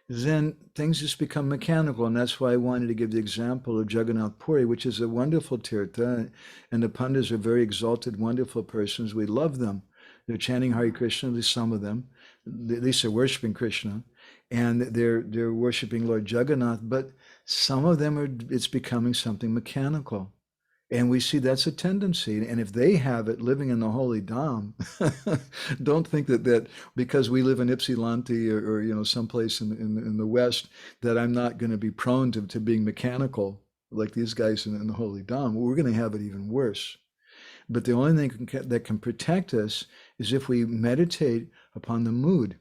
A: then things just become mechanical. And that's why I wanted to give the example of Jagannath Puri, which is a wonderful tirtha. And the Pandits are very exalted, wonderful persons. We love them. They're chanting Hare Krishna, at least some of them. At least they're worshiping Krishna. And they're worshiping Lord Jagannath. But some of them it's becoming something mechanical. And we see that's a tendency. And if they have it living in the holy Dham, don't think that because we live in Ypsilanti or someplace in the West, that I'm not going to be prone to being mechanical like these guys in the holy Dham. We're going to have it even worse. But the only thing that can protect us is if we meditate upon the mood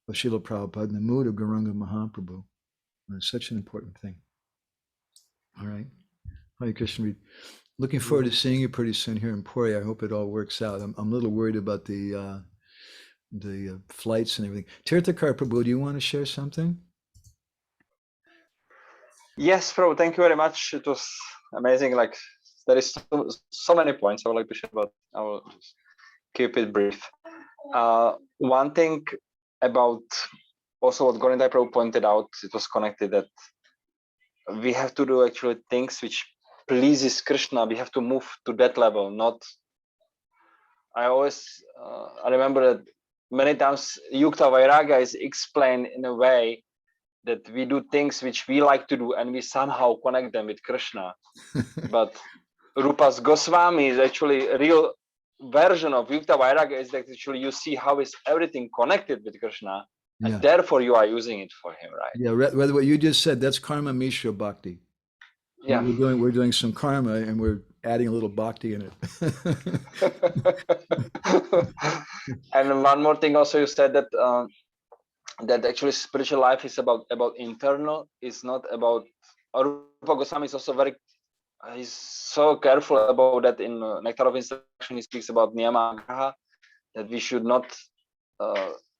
A: of Srila Prabhupada and the mood of Gauranga Mahaprabhu. And it's such an important thing. All right. Hare Krishna. Looking forward to seeing you pretty soon here in Puri. I hope it all works out. I'm a little worried about the flights and everything. Tirthakar Prabhu, do you want to share something?
G: Yes, Prabhu, thank you very much. It was amazing. Like, there is so many points I would like to share, but I will just keep it brief. One thing about also what Govinda Prabhu pointed out, it was connected that we have to do actually things which pleases Krishna. We have to move to that level. Not. I remember that many times Yukta Vairagya is explained in a way that we do things which we like to do and we somehow connect them with Krishna. But Rupa's Goswami is actually a real version of Yukta Vairagya, is that actually you see how is everything connected with Krishna, and therefore you are using it for him, right?
A: Yeah, rather what you just said, that's karma mishra bhakti.
G: Yeah,
A: we're doing some karma and we're adding a little bhakti in it.
G: And one more thing also, you said that that actually spiritual life is about internal, is not about. Rupa Goswami is also he's so careful about that in Nectar of Instruction. He speaks about niyama, that we should not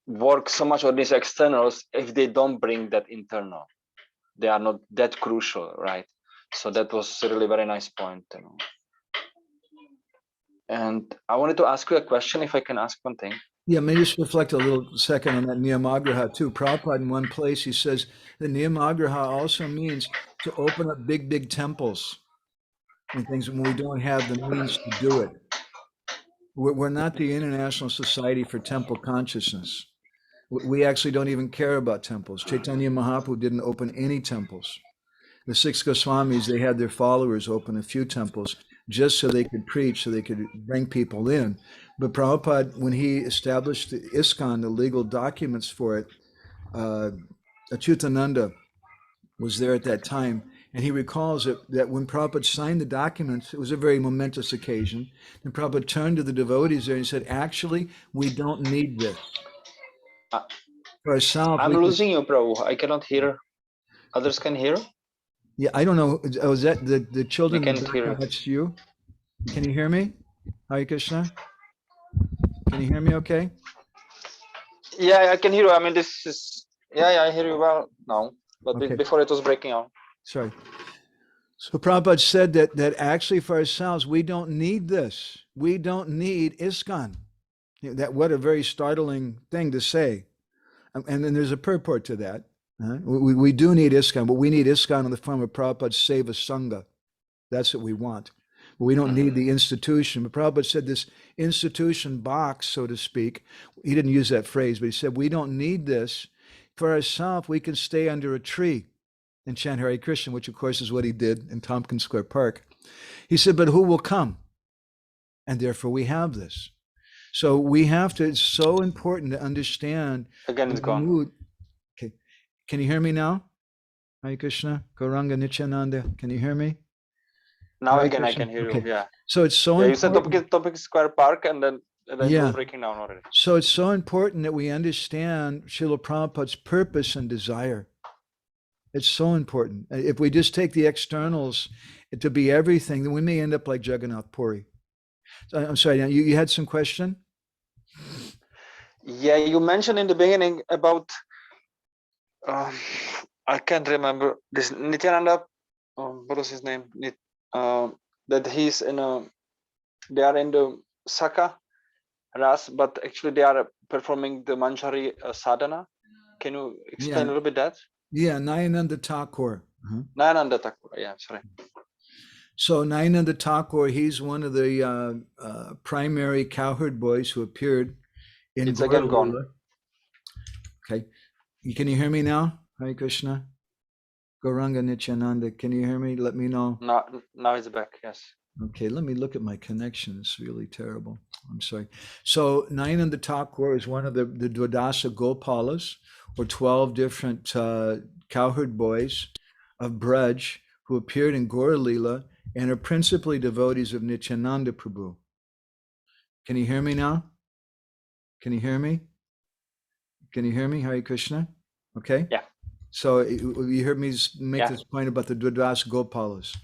G: work so much on these externals if they don't bring that internal. They are not that crucial, right? So that was really very nice point. And I wanted to ask you a question, if I can ask one thing.
A: Yeah, maybe just reflect a little second on that niyamagraha too. Prabhupada in one place, he says the niyamagraha also means to open up big temples and things when we don't have the means to do it. We're not the International Society for Temple Consciousness. We actually don't even care about temples. Chaitanya Mahaprabhu didn't open any temples. The six Goswamis, they had their followers open a few temples just so they could preach, so they could bring people in. But Prabhupada, when he established the ISKCON, the legal documents for it, Achyutananda was there at that time, and he recalls that when Prabhupada signed the documents, it was a very momentous occasion. And Prabhupada turned to the devotees there and said, actually, we don't need this. For ourselves,
G: I'm losing you, Prabhu. I cannot hear. Others can hear?
A: Yeah, I don't know. Oh, is that the children?
G: We can hear you.
A: That's you. Can you hear me? Hare Krishna. Can you hear me okay?
G: Yeah, I can hear you. I mean, this is, yeah, I hear you well now. But
A: Okay.
G: before it was breaking out.
A: Sorry. So Prabhupada said that actually for ourselves, we don't need this. We don't need ISKCON. That what a very startling thing to say. And then there's a purport to that. We do need ISKCON, but we need ISKCON in the form of Prabhupada's Seva Sangha. That's what we want. But we don't need the institution. But Prabhupada said this institution box, so to speak, he didn't use that phrase, but he said, we don't need this. For ourselves, we can stay under a tree and chant Hare Krishna, which of course is what he did in Tompkins Square Park. He said, but who will come? And therefore we have this. So we have to, it's so important to understand.
G: Again, it's gone.
A: Mood. Okay. Can you hear me now? Hare Krishna, Gauranga Nityananda, can you hear me?
G: Now
A: Hare
G: again, I
A: Krishna.
G: can hear
A: Okay.
G: you. Yeah.
A: So it's so
G: Yeah, you said
A: important.
G: Topic Square Park, and then it
A: Yeah.
G: was breaking down already.
A: So it's so important that we understand Srila Prabhupada's purpose and desire. It's so important. If we just take the externals to be everything, then we may end up like Jagannath Puri. I'm sorry, you had some question?
G: Yeah, you mentioned in the beginning about, I can't remember, this Nityananda, what was his name? That he's they are in the Saka Ras, but actually they are performing the Manjari sadhana. Can you explain a little bit that?
A: Yeah, Nayananda Thakur.
G: Nayananda Ṭhākura, yeah, sorry.
A: So Nayananda Thakur, he's one of the primary cowherd boys who appeared in
G: It's again gone.
A: Gaura-lila. Okay, can you hear me now? Hare Krishna. Gauranga Nityananda, can you hear me? Let me know.
G: Now it's back, yes.
A: Okay, let me look at my connection. It's really terrible. I'm sorry. So Nayananda Thakur is one of the Dwadasa Gopalas, or 12 different cowherd boys of Braj who appeared in Gaura-lila and are principally devotees of Nityananda Prabhu. Can you hear me now? Can you hear me? Can you hear me? Hare Krishna? Okay.
G: Yeah.
A: So you heard me make this point about the Dwadasa Gopalas.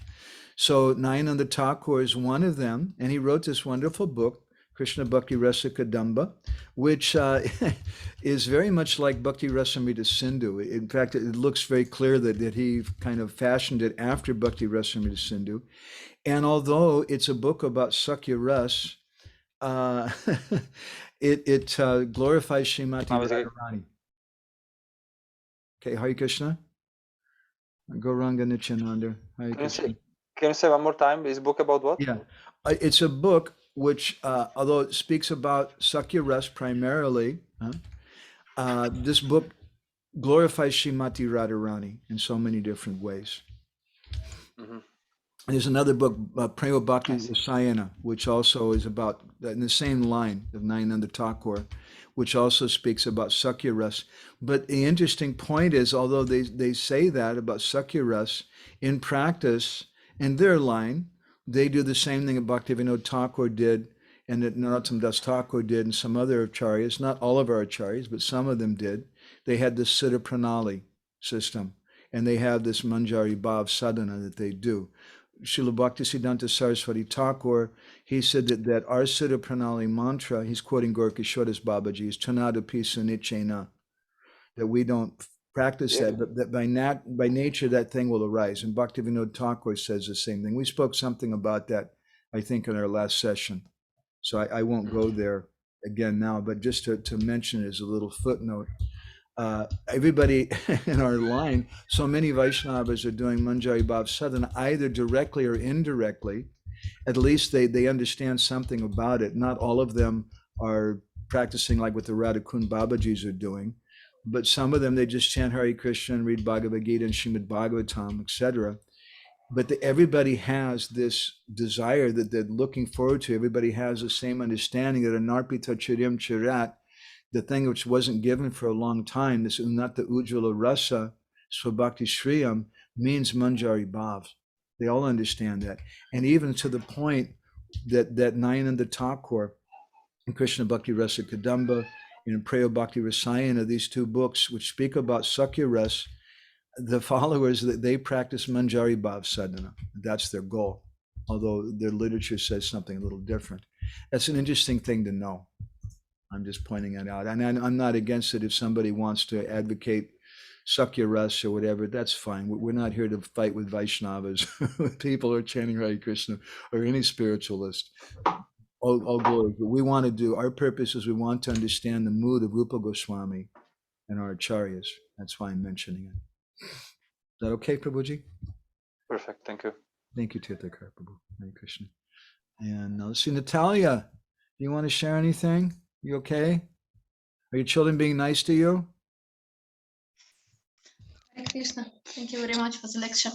A: So Nayananda Thakur is one of them, and he wrote this wonderful book, Krishna Bhakti Rasa Kadamba, which is very much like Bhakti Rasamrita Sindhu. In fact, it looks very clear that he kind of fashioned it after Bhakti Rasamrita Sindhu. And although it's a book about Sakya Ras, it glorifies Srimati Radharani. Okay, Hare Krishna. Gauranga Nityananda. Hare Krishna.
G: Can you say one more time? Is book about what?
A: Yeah, it's a book which, although it speaks about Sakya Ras primarily, this book glorifies Srimati Radharani in so many different ways.
G: Mm-hmm.
A: There's another book, Prema-bhakti-chandrikā, which also is about, in the same line of Nayananda Thakur, which also speaks about Sakya Ras. But the interesting point is, although they say that about Sakya Ras, in practice, in their line, they do the same thing that Bhaktivinoda Thakur did and that Narottama Dāsa Ṭhākura did and some other acharyas, not all of our acharyas, but some of them did. They had this Siddha Pranali system, and they have this Manjari Bhav sadhana that they do. Srila Bhaktisiddhanta Saraswati Thakur, he said that our Siddha Pranali mantra, he's quoting Gorkishodas Babaji, is Tanadapi Sunichena, that we don't practice that, but that by nature that thing will arise. And Bhaktivinoda Thakur says the same thing. We spoke something about that, I think, in our last session. So I won't go there again now, but just to mention it as a little footnote. Everybody in our line, so many Vaishnavas are doing Manjari Bhav Sadhana, either directly or indirectly. At least they understand something about it. Not all of them are practicing like what the Radhakund Babajis are doing, but some of them, they just chant Hare Krishna and read Bhagavad Gita and Srimad Bhagavatam, etc. but everybody has this desire that they're looking forward to. Everybody has the same understanding that anarpita chirim chirat, the thing which wasn't given for a long time, this unnata ujjvala rasa svabhakti shriyam, means manjari bhav. They all understand that. And even to the point that Nayananda Thakur in Krishna Bhakti Rasa Kadamba and in Prema-bhakti Rasayana, these two books which speak about Sakya Ras, the followers, that they practice manjari bhav sadhana. That's their goal, although their literature says something a little different. That's an interesting thing to know. I'm just pointing it out. And I'm not against it if somebody wants to advocate Sakya Ras or whatever, that's fine. We're not here to fight with Vaishnavas, with people who are chanting Hare Krishna, or any spiritualist. All glory. But we want to do, our purpose is we want to understand the mood of Rupa Goswami and our acharyas. That's why I'm mentioning it. Is that okay, Prabhuji?
G: Perfect, thank you.
A: Thank you, Tirthakar Prabhu. Hare Krishna. And now let's see, Natalia, do you want to share anything? You okay? Are your children being nice to you?
H: Hare Krishna, thank you very much for the lecture.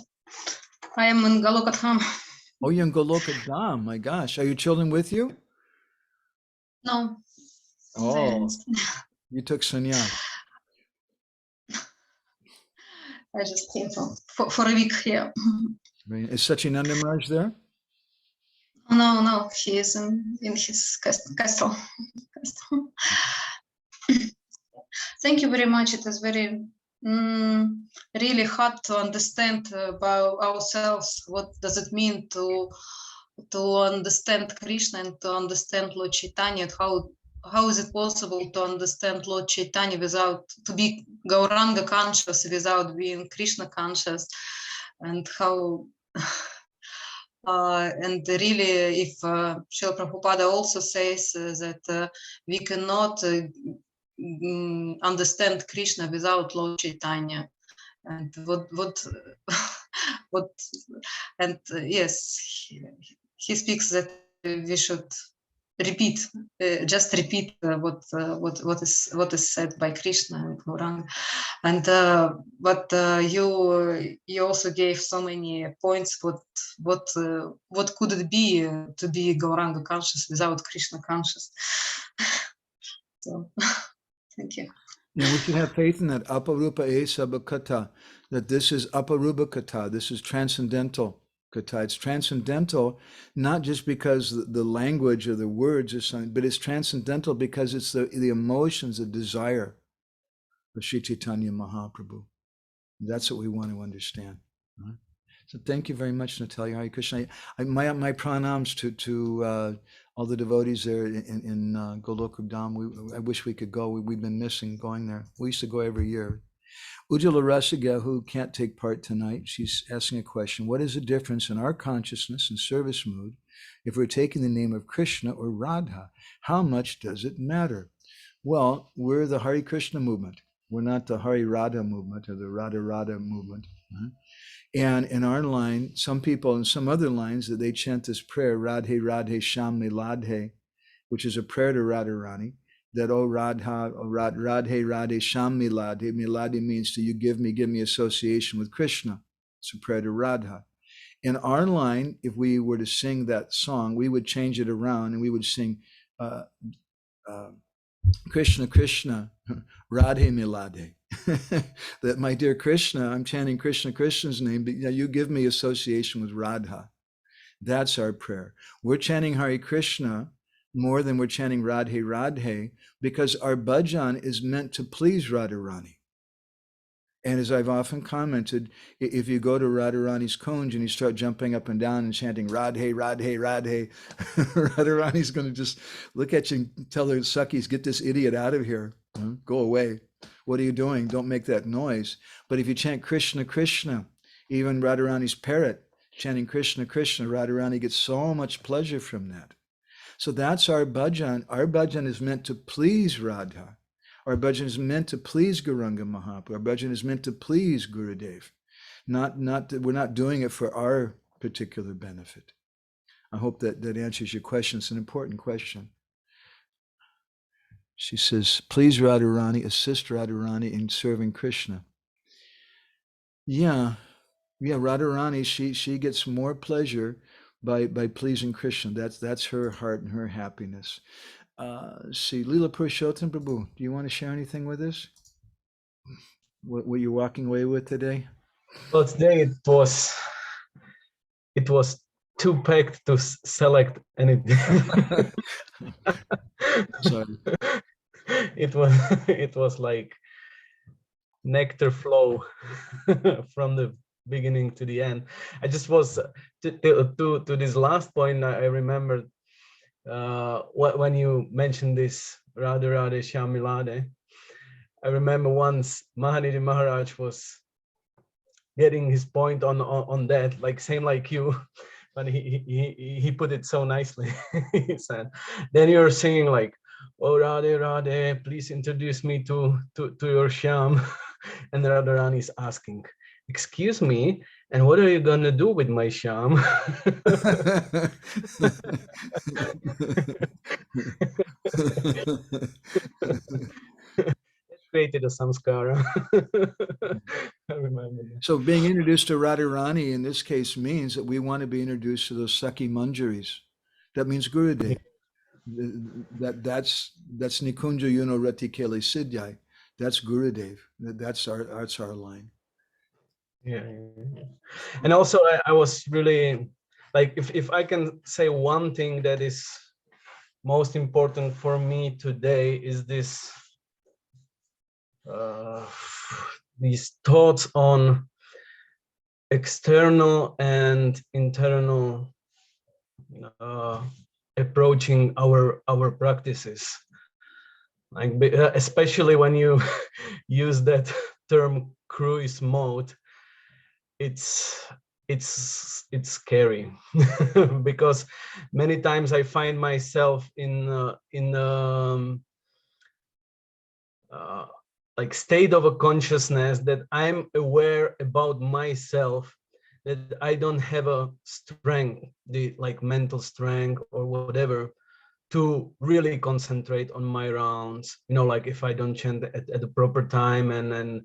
H: I am in Goloka Dham.
A: Oh, you're in Goloka Dham, my gosh. Are your children with you?
H: No.
A: Oh, you took sannyas.
H: I just came for a week here.
A: Is Sachinanda Maharaj there?
H: No, he is in his castle. Thank you very much. It is very really hard to understand about ourselves. What does it mean to understand Krishna and to understand Lord Chaitanya? How is it possible to understand Lord Chaitanya to be Gauranga conscious without being Krishna conscious? And how and really, if Srila Prabhupada also says that we cannot understand Krishna without Lord Chaitanya, and what and yes, he speaks that we should repeat, just repeat what is said by Krishna and Gauranga. And but you also gave so many points. What could it be to be Gauranga conscious without Krishna conscious? So, thank you.
A: Yeah, we should have faith in that aparūpa saba kathā, that this is aparūpa kathā, this is transcendental kathā. It's transcendental not just because the language or the words or something, but it's transcendental because it's the emotions, the desire of Sri Chaitanya Mahaprabhu. That's what we want to understand. Right? So thank you very much, Natalia. Hare Krishna. My pranams to all the devotees there in Goloka Dham. I wish we could go. We've been missing going there. We used to go every year. Ujjvala Rasiga, who can't take part tonight, she's asking a question. What is the difference in our consciousness and service mood if we're taking the name of Krishna or Radha? How much does it matter? Well, we're the Hare Krishna movement. We're not the Hare Radha movement or the Radha Radha movement. Right? And in our line, some people in some other lines that they chant this prayer, Radhe Radhe Shyam Miladhe, which is a prayer to Radharani, that Radhe Radhe Shyam Miladhe. Miladhe means to you give me association with Krishna. It's a prayer to Radha. In our line, if we were to sing that song, we would change it around and we would sing Krishna Krishna Radhe Miladhe. That my dear Krishna, I'm chanting Krishna Krishna's name, but you give me association with Radha. That's our prayer. We're chanting Hare Krishna more than we're chanting Radhe Radhe because our bhajan is meant to please Radharani. And as I've often commented, if you go to Radharani's kunj and you start jumping up and down and chanting Radhe, Radhe, Radhe, Radharani's going to just look at you and tell her Sakis, get this idiot out of here. Go away. What are you doing? Don't make that noise. But if you chant Krishna, Krishna, even Radharani's parrot, chanting Krishna, Krishna, Radharani gets so much pleasure from that. So that's our bhajan. Our bhajan is meant to please Radha. Our bhajan is meant to please Gauranga Mahaprabhu. Our bhajan is meant to please Gurudev. Not that we're not doing it for our particular benefit. I hope that answers your question. It's an important question. She says, please Radharani, assist Radharani in serving Krishna. Yeah, Yeah, Radharani, she gets more pleasure by pleasing Krishna. That's her heart and her happiness. See, Leela Purushottam Prabhu, do you want to share anything with us? What you're walking away with today?
D: Well, today it was too packed to select anything.
A: Sorry.
D: It was like nectar flow from the beginning to the end. I just was to this last point. I remembered when you mentioned this Radhe Radhe Shyamilade. I remember once Mahanidi Maharaj was getting his point on that, like same like you, but he put it so nicely. He said, then you're singing like, "Oh Radhe Radhe, please introduce me to your Shyam," and Radharani is asking, "Excuse me, and what are you gonna do with my Shyam?" Created a samskara. I remember that.
A: So being introduced to Radharani in this case means that we want to be introduced to those Sakhi Manjaris. That means Gurudev. That's Nikunja Yuno Rati Kele Siddhai. That's Gurudev. That's our line.
D: Yeah. And also I was really like, if I can say one thing that is most important for me today is this these thoughts on external and internal approaching our practices, like especially when you use that term cruise mode, it's scary because many times I find myself in like state of a consciousness that I'm aware about myself, that I don't have a strength, the like mental strength or whatever, to really concentrate on my rounds. You know, like if I don't chant at the proper time and then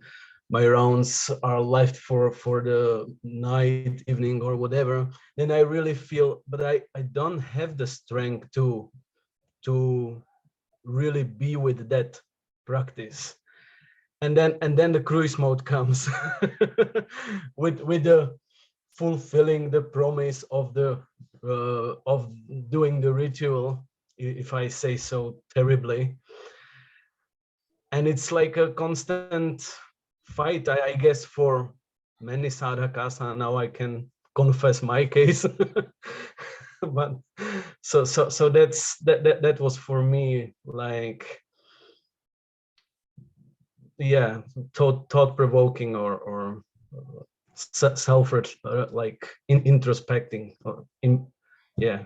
D: my rounds are left for the night, evening or whatever, then I really feel, but I don't have the strength to really be with that practice. And then the cruise mode comes with the fulfilling the promise of the of doing the ritual, if I say so terribly. And it's like a constant fight, I guess, for many sadhakas. Now I can confess my case. But so that was for me like, yeah, thought-provoking or self like introspecting or yeah.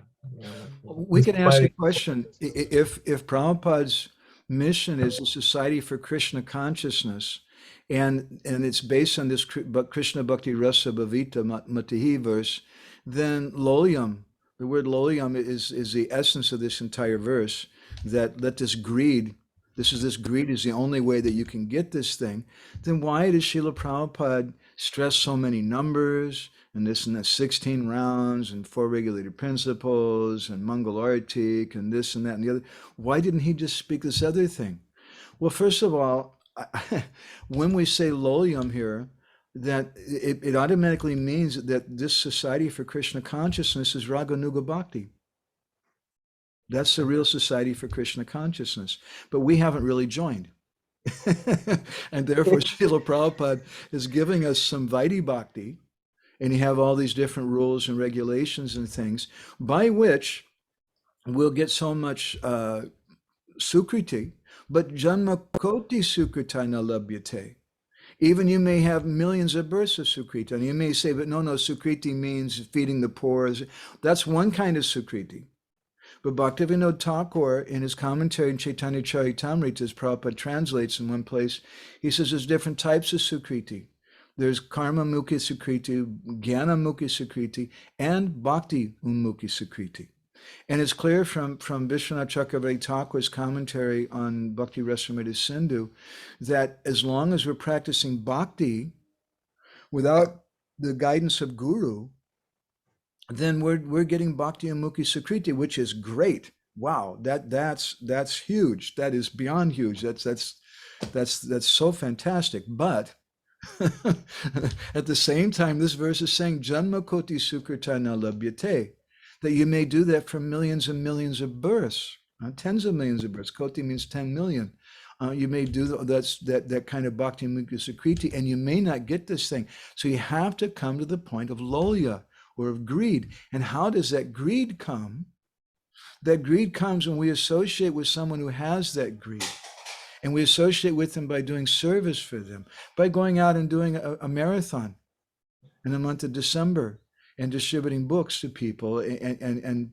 A: We can ask a question. If Prabhupada's mission is a society for Krishna consciousness, and it's based on this Krishna Bhakti Rasa Bhavita Matihi verse, then Lolyam, the word Lolyam is the essence of this entire verse, that let this greed, this greed is the only way that you can get this thing. Then why does Srila Prabhupada stress so many numbers and this and that, 16 rounds and 4 regulated principles and Mangala Artik and this and that and the other? Why didn't he just speak this other thing? Well, first of all, when we say Lolyam here, that it automatically means that this society for Krishna consciousness is Raga Nuga Bhakti. That's the real society for Krishna consciousness. But we haven't really joined. And therefore, Srila Prabhupada is giving us some Vaidhi Bhakti, and you have all these different rules and regulations and things by which we'll get so much sukriti, but janma koti sukrita na labhyate. Even you may have millions of births of sukriti, and you may say, but no, sukriti means feeding the poor. That's one kind of sukriti. But Bhaktivinoda Thakur, in his commentary in Chaitanya Charitamrita, as Prabhupada translates in one place, he says there's different types of sukriti. There's karma mukhi sukriti, jnana mukhi sukriti, and bhakti mukhi sukriti. And it's clear from Vishwanath Chakravarti Thakur's commentary on Bhakti Rasamrita Sindhu that as long as we're practicing bhakti without the guidance of Guru, then we're getting bhakti and mukhi sukriti, which is great. Wow, that's huge. That is beyond huge. That's so fantastic. But at the same time, this verse is saying janma koti sukrita na labhyate, that you may do that for millions and millions of births, tens of millions of births. Koti means 10 million. You may do that kind of bhakti and mukhi sukriti, and you may not get this thing. So you have to come to the point of lolya, or of greed. And how does that greed come? That greed comes when we associate with someone who has that greed. And we associate with them by doing service for them, by going out and doing a marathon in the month of December and distributing books to people and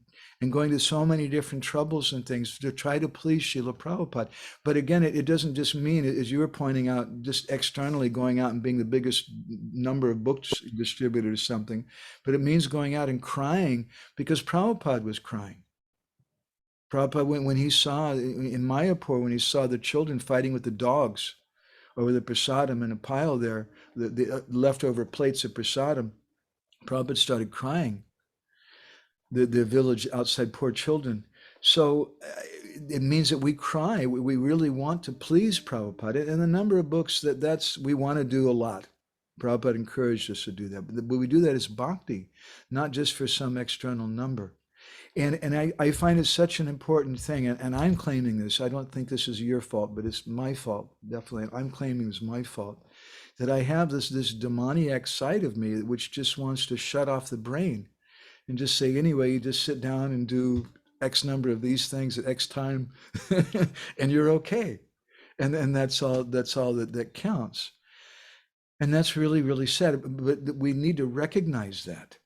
A: going to so many different troubles and things to try to please Srila Prabhupada. But again, it doesn't just mean, as you were pointing out, just externally going out and being the biggest number of books distributed or something, but it means going out and crying because Prabhupada was crying. Prabhupada, when he saw in Mayapur, when he saw the children fighting with the dogs over the prasadam in a pile there, the leftover plates of prasadam, Prabhupada started crying. The village outside, poor children. So it means that we cry. We really want to please Prabhupada. And the number of books we want to do a lot. Prabhupada encouraged us to do that. But we do that as bhakti, not just for some external number. And I find it such an important thing. And I'm claiming this. I don't think this is your fault, but it's my fault. Definitely. I'm claiming it's my fault. That I have this demoniac side of me which just wants to shut off the brain. And just say, anyway, you just sit down and do X number of these things at X time, and you're okay. And that's all that counts. And that's really, really sad. But we need to recognize that.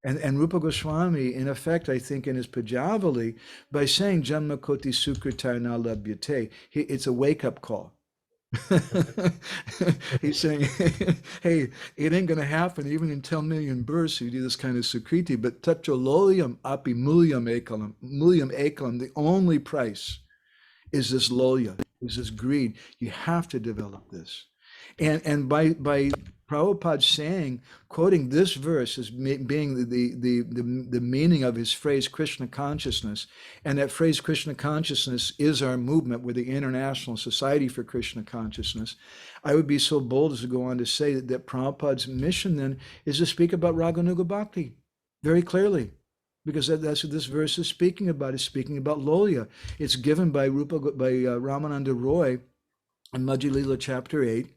A: And Rupa Goswami, in effect, I think in his Pajavali, by saying Janma Koti Sukrita na labhyate, it's a wake-up call. He's saying, hey, it ain't going to happen even in 10 million births you do this kind of sukriti, but tatroloyam api mulyam ekalam, the only price is this lolya, is this greed. You have to develop this. And by Prabhupada saying, quoting this verse as being the meaning of his phrase Krishna consciousness, and that phrase Krishna consciousness is our movement with the International Society for Krishna Consciousness, I would be so bold as to go on to say that Prabhupada's mission then is to speak about Raganuga Bhakti very clearly, because that's what this verse is speaking about. It's speaking about lolya. It's given by Ramananda Roy in Madhya Lila chapter 8.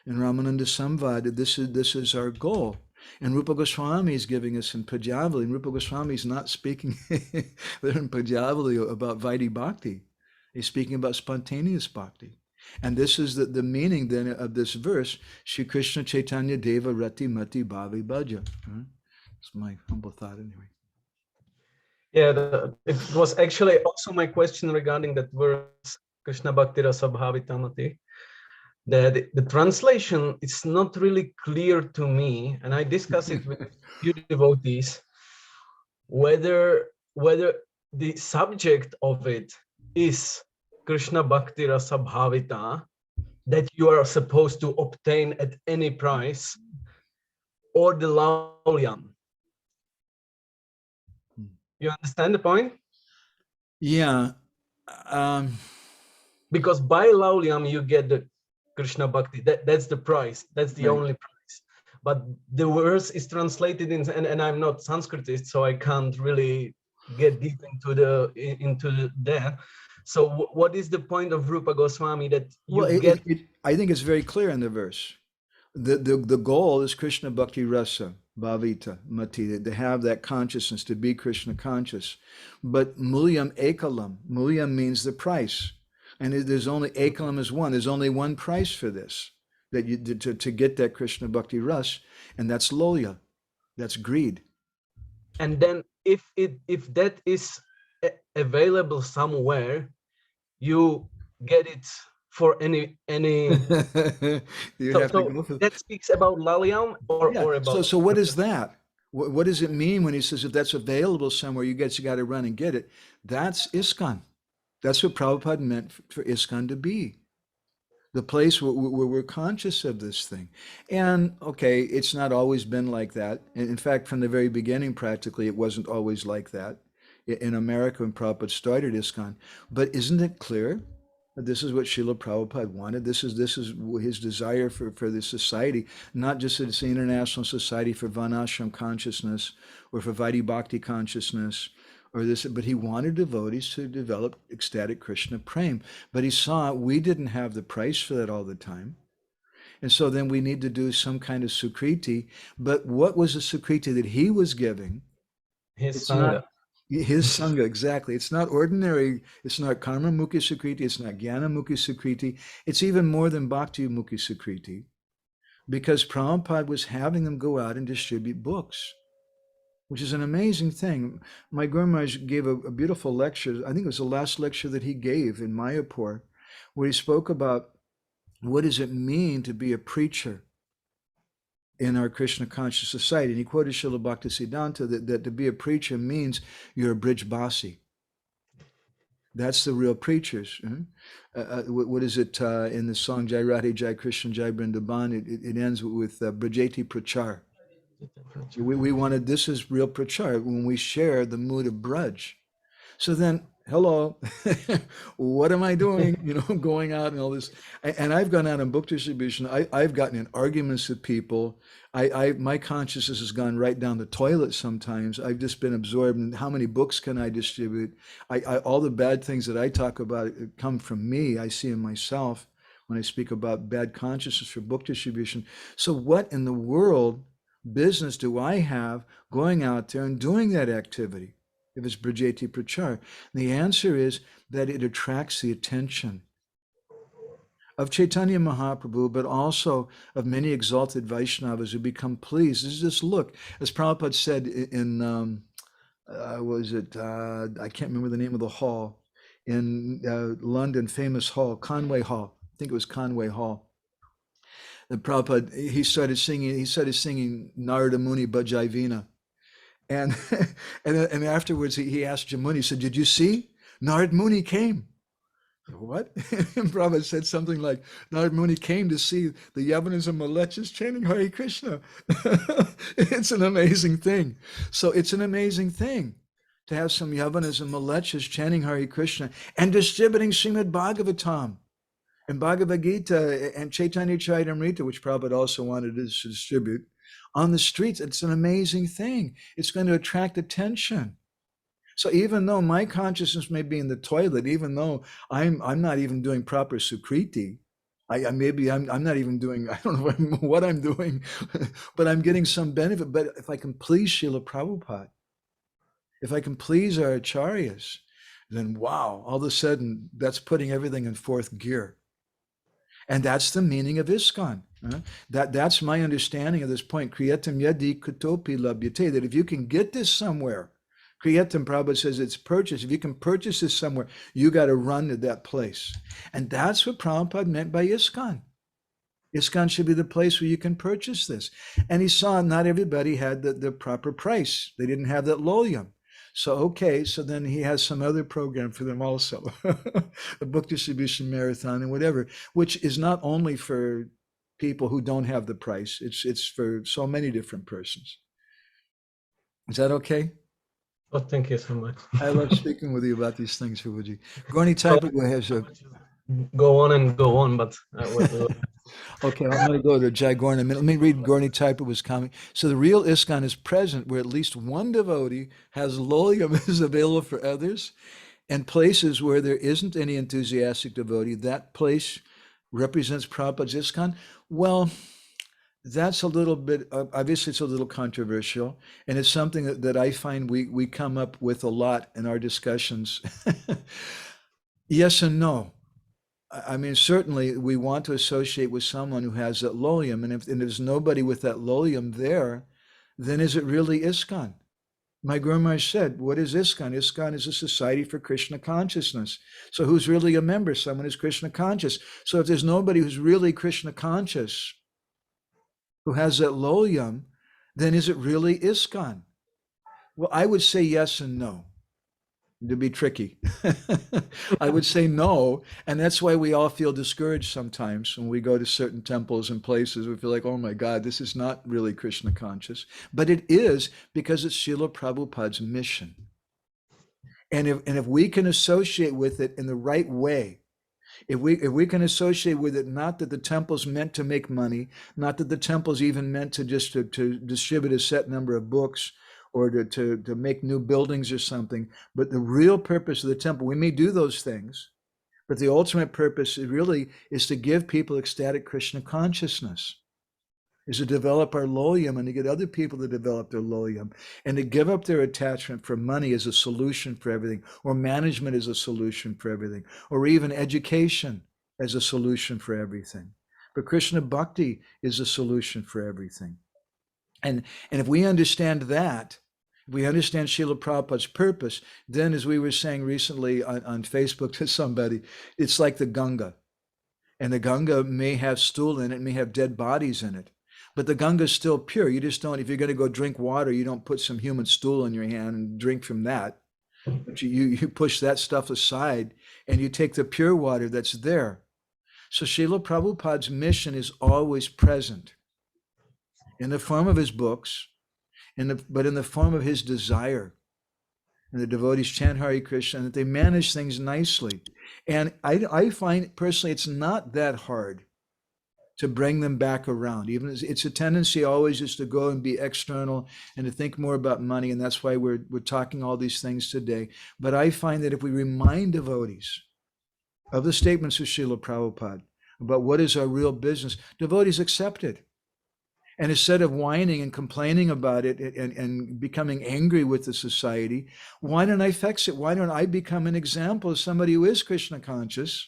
A: In Ramananda Samvad, this is our goal. And Rupa Goswami is giving us in Pajavali, and Rupa Goswami is not speaking there in Pajavali about Vaidhi Bhakti. He's speaking about spontaneous Bhakti. And this is the meaning then of this verse, Sri Krishna Chaitanya Devarati-mati bhave bhaja. It's my humble thought anyway.
D: Yeah, it was actually also my question regarding that verse, Krishna Bhakti Rasa Bhavitamati. That the translation is not really clear to me, and I discuss it with a few devotees, whether the subject of it is Krishna Bhakti Rasa Bhavita, that you are supposed to obtain at any price, or the laulyam. You understand the point?
A: Yeah.
D: Because by laulyam you get the Krishna Bhakti, that's the price, that's the only price. But the verse is translated in, and I'm not Sanskritist, so I can't really get deep into there. So what is the point of Rupa Goswami that you get?
A: I think it's very clear in the verse. The goal is Krishna Bhakti Rasa Bhavita Mati, to have that consciousness, to be Krishna conscious. But mulyam ekalam, mulyam means the price. And there's only ekalam is one. There's only one price for this, that you to get that Krishna Bhakti Ras, and that's lolya, that's greed.
D: And then if that is available somewhere, you get it for any. That speaks about laulyam or about.
A: So what is that? What does it mean when he says if that's available somewhere, you got to run and get it? That's ISKCON. That's what Prabhupada meant for ISKCON to be. the place where we're conscious of this thing. And okay, it's not always been like that. In fact, from the very beginning, practically, it wasn't always like that. In America, when Prabhupada started ISKCON. But isn't it clear that this is what Srila Prabhupada wanted? This is his desire for this society, not just that it's an international society for Varnashram consciousness or for Vaidhi Bhakti consciousness, or this, but he wanted devotees to develop ecstatic Krishna prema. But he saw we didn't have the price for that all the time. And so then we need to do some kind of sukriti. But what was the sukriti that he was giving?
D: His Sangha.
A: His Sangha, exactly. It's not ordinary, it's not karma mukhi sukriti, it's not jnana mukhi sukriti. It's even more than bhakti mukhi sukriti, because Prabhupada was having them go out and distribute books, which is an amazing thing. My Guru Maharaj gave a beautiful lecture. I think it was the last lecture that he gave in Mayapur, where he spoke about what does it mean to be a preacher in our Krishna conscious society. And he quoted Srila Bhaktisiddhanta that to be a preacher means you're a Brijbasi. That's the real preachers. What is it in the song Jai Radhe Jai Krishna Jai Vrindavan? It ends with Brajeti Prachar. We wanted, this is real prachar, when we share the mood of Braj. So then, hello, what am I doing? Going out and all this. And I've gone out on book distribution. I've gotten in arguments with people. My consciousness has gone right down the toilet sometimes. I've just been absorbed in how many books can I distribute? All the bad things that I talk about come from me. I see in myself when I speak about bad consciousness for book distribution. So what in the world business do I have going out there and doing that activity if it's Brajeti Prachar? The answer is that it attracts the attention of Chaitanya Mahaprabhu, but also of many exalted Vaishnavas who become pleased. Just look, as Prabhupada said in, I can't remember the name of the hall, in London, famous hall, Conway Hall. I think it was Conway Hall. The Prabhupada, he started singing Narada Muni Bhajai Vina. And afterwards he asked Jamuni, he said, did you see? Narada Muni came. What? And Prabhupada said something like, Narada Muni came to see the Yavanas and Malechas chanting Hare Krishna. It's an amazing thing. So it's an amazing thing to have some Yavanas and Malechas chanting Hare Krishna and distributing Srimad Bhagavatam and Bhagavad Gita and Chaitanya Charitamrita, which Prabhupada also wanted us to distribute, on the streets. It's an amazing thing. It's going to attract attention. So even though my consciousness may be in the toilet, even though I'm not even doing proper sukriti, I'm not even doing, I don't know what I'm doing, but I'm getting some benefit. But if I can please Srila Prabhupada, if I can please our acharyas, then wow, all of a sudden that's putting everything in fourth gear. And that's the meaning of ISKCON. That's my understanding of this point. Kriyatam yadi kutopi labhyate, that if you can get this somewhere, Kriyatam, Prabhupada says it's purchased. If you can purchase this somewhere, you got to run to that place. And that's what Prabhupada meant by ISKCON. ISKCON should be the place where you can purchase this. And he saw not everybody had the proper price. They didn't have that loyam. So, okay, so then he has some other program for them also, a book distribution marathon and whatever, which is not only for people who don't have the price, it's for so many different persons. Is that okay?
D: Oh, thank you so much.
A: I love speaking with you about these things, Prabhuji. Gorni Taipa has a...
D: Go on and go on, but...
A: Okay, I'm going to go to Jai Gaur in a minute. Let me read Gorni Taipa was coming. So the real ISKCON is present where at least one devotee has loyam is available for others, and places where there isn't any enthusiastic devotee, that place represents Prabhupada's ISKCON. Well, that's a little bit, obviously it's a little controversial, and it's something that I find we come up with a lot in our discussions. Yes and no. I mean, certainly we want to associate with someone who has that loyam, and if there's nobody with that loyam there, then is it really ISKCON? My Guru Maharaj said, what is ISKCON? ISKCON is a society for Krishna consciousness. So who's really a member? Someone who's Krishna conscious. So if there's nobody who's really Krishna conscious, who has that loyam, then is it really ISKCON? Well, I would say yes and no. to be tricky. I would say no. And that's why we all feel discouraged sometimes when we go to certain temples and places. We feel like, oh my God, this is not really Krishna conscious. But it is, because it's Srila Prabhupada's mission. And if we can associate with it in the right way, if we can associate with it, not that the temple's meant to make money, not that the temple's even meant to just to distribute a set number of books, or to make new buildings or something, but the real purpose of the temple, we may do those things, but the ultimate purpose really is to give people ecstatic Krishna consciousness, is to develop our loyam and to get other people to develop their loyam, and to give up their attachment for money as a solution for everything, or management as a solution for everything, or even education as a solution for everything. But Krishna Bhakti is a solution for everything. And if we understand that, if we understand Srila Prabhupada's purpose, then, as we were saying recently on Facebook to somebody, it's like the Ganga. And the Ganga may have stool in it, may have dead bodies in it, but the Ganga is still pure. You just don't, if you're going to go drink water, you don't put some human stool in your hand and drink from that. But you push that stuff aside and you take the pure water that's there. So Srila Prabhupada's mission is always present in the form of his books, but in the form of his desire. And the devotees chant Hare Krishna, and that they manage things nicely. And I find personally it's not that hard to bring them back around. Even it's a tendency always is to go and be external and to think more about money, and that's why we're talking all these things today. But I find that if we remind devotees of the statements of Srila Prabhupada about what is our real business, devotees accept it. And instead of whining and complaining about it and becoming angry with the society, why don't I fix it? Why don't I become an example of somebody who is Krishna conscious?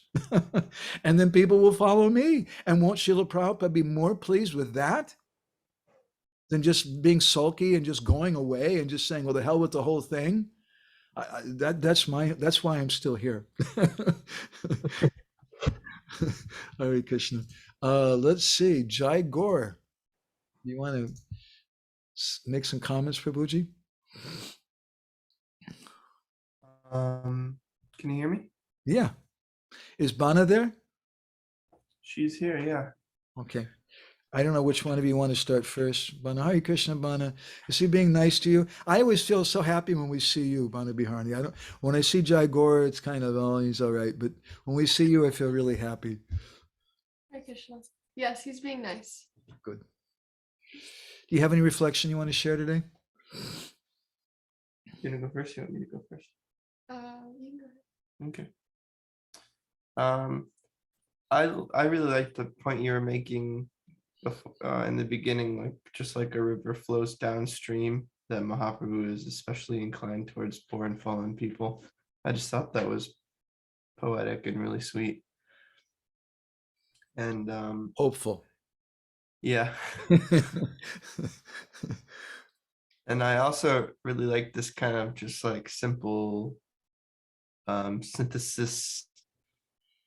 A: And then people will follow me. And won't Srila Prabhupada be more pleased with that than just being sulky and just going away and just saying, well, the hell with the whole thing? That's why I'm still here. Hare Krishna. Let's see, Jai Gaur. You want to make some comments, Prabhuji?
B: Can you hear me?
A: Yeah. Is Bana there?
B: She's here, yeah.
A: Okay. I don't know which one of you want to start first. Bana, Hare Krishna, Bana. Is he being nice to you? I always feel so happy when we see you, Bana Biharni. When I see Jai Gaur, it's kind of, oh, he's all right. But when we see you, I feel really happy.
C: Hare Krishna. Yes, he's being nice.
A: Good. Do you have any reflection you want to share today?
B: You want to go first? You want me to go first?
C: You can go ahead.
B: Okay. I really like the point you were making in the beginning, like just like a river flows downstream, that Mahaprabhu is especially inclined towards poor and fallen people. I just thought that was poetic and really sweet. And
A: Hopeful.
B: yeah. And I also really like this kind of just like simple synthesis.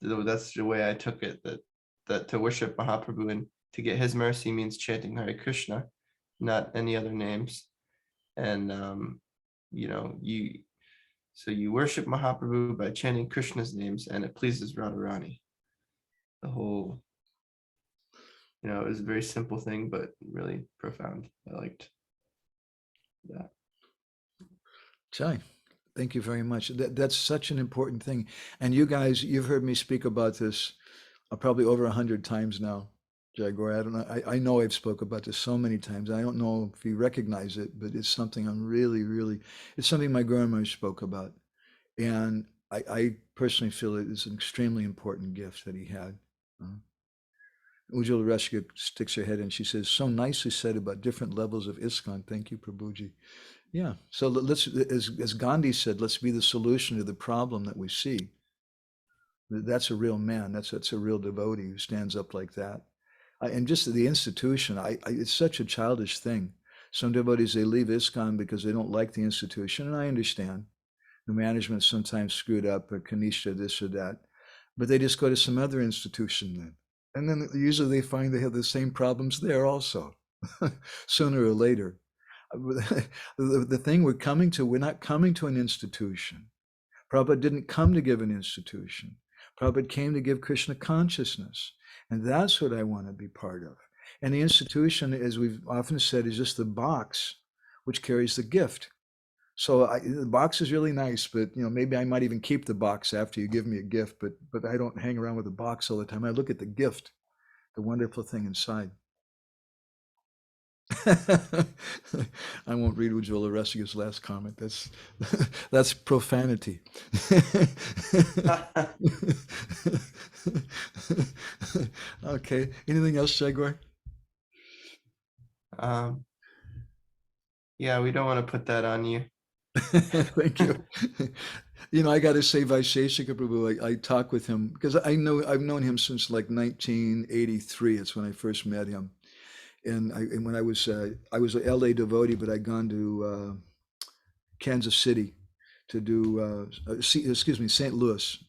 B: That's the way I took it, that to worship Mahaprabhu and to get his mercy means chanting Hare Krishna, not any other names. And you worship Mahaprabhu by chanting Krishna's names, and it pleases Radharani. The whole, it was a very simple thing, but really profound. I liked that.
A: Jai, thank you very much. That's such an important thing. And you guys, you've heard me speak about this probably over 100 times now, Jai Gaur. I don't know. I know I've spoke about this so many times. I don't know if you recognize it, but it's something I'm really, it's something my grandmother spoke about. And I personally feel it is an extremely important gift that he had. Ujjwala Rashika sticks her head in. She says, so nicely said about different levels of ISKCON. Thank you, Prabhuji. Yeah. So let's, as Gandhi said, let's be the solution to the problem that we see. That's a real man. That's a real devotee who stands up like that. And just the institution, it's such a childish thing. Some devotees, they leave ISKCON because they don't like the institution, and I understand. The management sometimes screwed up, or Kanishta, this or that, but they just go to some other institution then. And then usually they find they have the same problems there also, sooner or later. The thing we're not coming to an institution. Prabhupada didn't come to give an institution. Prabhupada came to give Krishna consciousness. And that's what I want to be part of. And the institution, as we've often said, is just the box which carries the gift. So the box is really nice, but maybe I might even keep the box after you give me a gift, but I don't hang around with the box all the time. I look at the gift, the wonderful thing inside. I won't read Ujjwala Rasiga's last comment. That's profanity. Okay. Anything else, Jaguar?
B: Yeah, we don't want to put that on you.
A: Thank you. I got to say, Vaisheshika Prabhu, I talk with him because I've known him since like 1983. It's when I first met him. And when I was a LA devotee, but I'd gone to Kansas City to do, St. Louis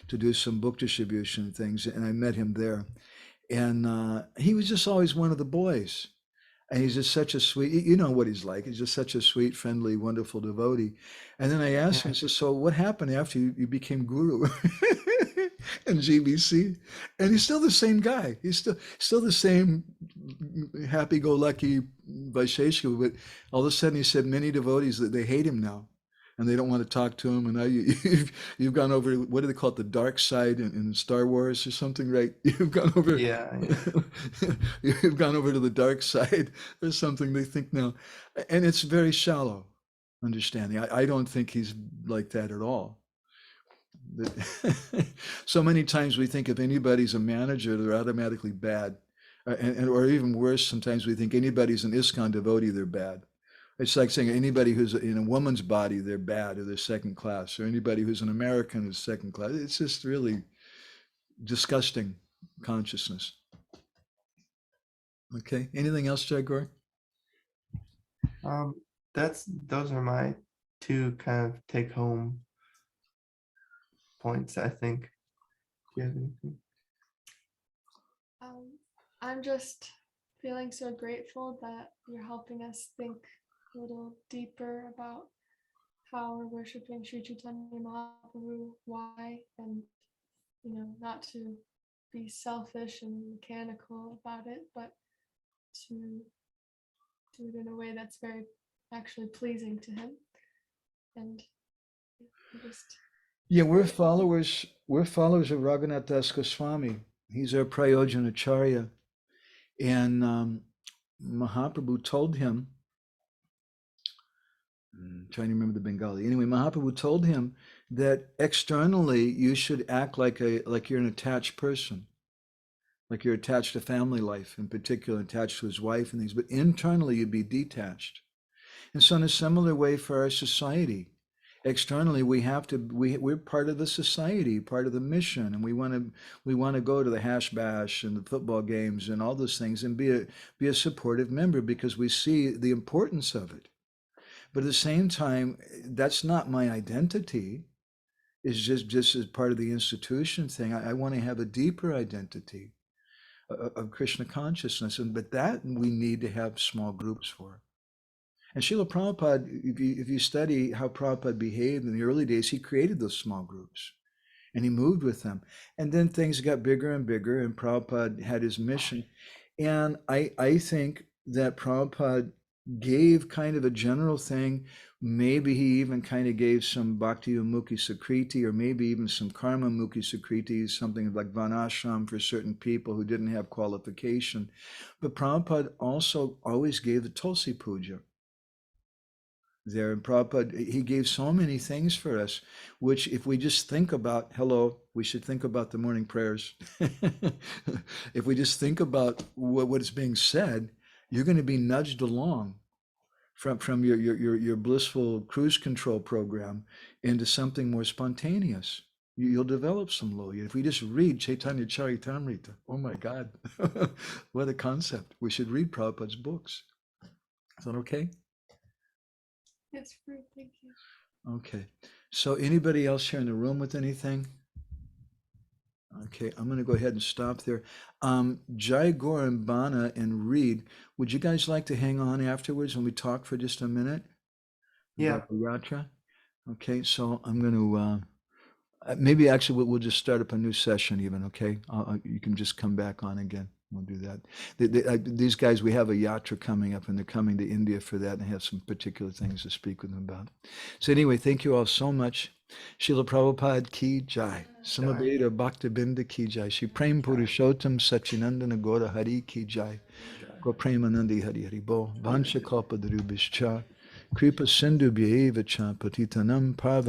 A: to do some book distribution things. And I met him there. And he was just always one of the boys. And he's just such a sweet, you know what he's like. He's just such a sweet, friendly, wonderful devotee. And then I asked him, I said, so what happened after you became guru in GBC? And he's still the same guy. He's still the same happy-go-lucky Vaisheshika. But all of a sudden he said many devotees that they hate him now. And they don't want to talk to him. And now you've gone over, what do they call it, the dark side in Star Wars or something, right? You've gone over,
B: Yeah.
A: you've gone over to the dark side or something, they think now. And it's very shallow understanding. I don't think he's like that at all. So many times we think if anybody's a manager, they're automatically bad. Or even worse, sometimes we think anybody's an ISKCON devotee, they're bad. It's like saying anybody who's in a woman's body, they're bad or they're second class, or anybody who's an American is second class. It's just really disgusting consciousness. Okay. Anything else, Jaguar?
B: Those are my two kind of take home points, I think. Do you have anything?
C: I'm just feeling so grateful that you're helping us think a little deeper about how we're worshiping Sri Chaitanya Mahaprabhu, why, and not to be selfish and mechanical about it, but to do it in a way that's very actually pleasing to him. And just
A: we're followers of Raghunath Das Goswami. He's our Prayojanacharya. And Mahaprabhu told him, I'm trying to remember the Bengali. Anyway, Mahaprabhu told him that externally you should act like you're an attached person, like you're attached to family life, in particular, attached to his wife and things. But internally, you'd be detached. And so, in a similar way for our society, externally we're part of the society, part of the mission, and we want to go to the hash bash and the football games and all those things and be a supportive member because we see the importance of it. But at the same time, that's not my identity. It's just as part of the institution thing. I want to have a deeper identity of Krishna consciousness, but that we need to have small groups for. And Srila Prabhupada, if you study how Prabhupada behaved in the early days, he created those small groups and he moved with them. And then things got bigger and bigger and Prabhupada had his mission. And I think that Prabhupada gave kind of a general thing. Maybe he even kind of gave some bhakti mukhi sakriti, or maybe even some karma mukhi sakriti, something like vanashram for certain people who didn't have qualification. But Prabhupada also always gave the Tulsi Puja there. And Prabhupada, he gave so many things for us, which if we just think about, we should think about the morning prayers. If we just think about what is being said, you're going to be nudged along from your blissful cruise control program into something more spontaneous. You'll develop some loyalty. If we just read Chaitanya Charitamrita, oh my God, what a concept. We should read Prabhupada's books. Is that okay?
C: Yes, thank you.
A: Okay. So anybody else here in the room with anything? Okay, I'm going to go ahead and stop there. Jai, Gaur, and Bana and Reed, would you guys like to hang on afterwards when we talk for just a minute?
B: Yeah.
A: About the yatra? Okay, so I'm going to, maybe actually we'll just start up a new session even, okay? You can just come back on again. We'll do that. These guys, we have a yatra coming up and they're coming to India for that and I have some particular things to speak with them about. So anyway, thank you all so much. Srila Prabhupada ki jai. Samaveda Bhakta Binda ki jai. Shri Prem Purushottam Sachinandana Gaura Hari ki jai. Go Premanandi Hari Hari Bo. Vansha Kalpa Darubhishcha. Kripa Sindhu Bhyaeva Cha Patitanam Parva.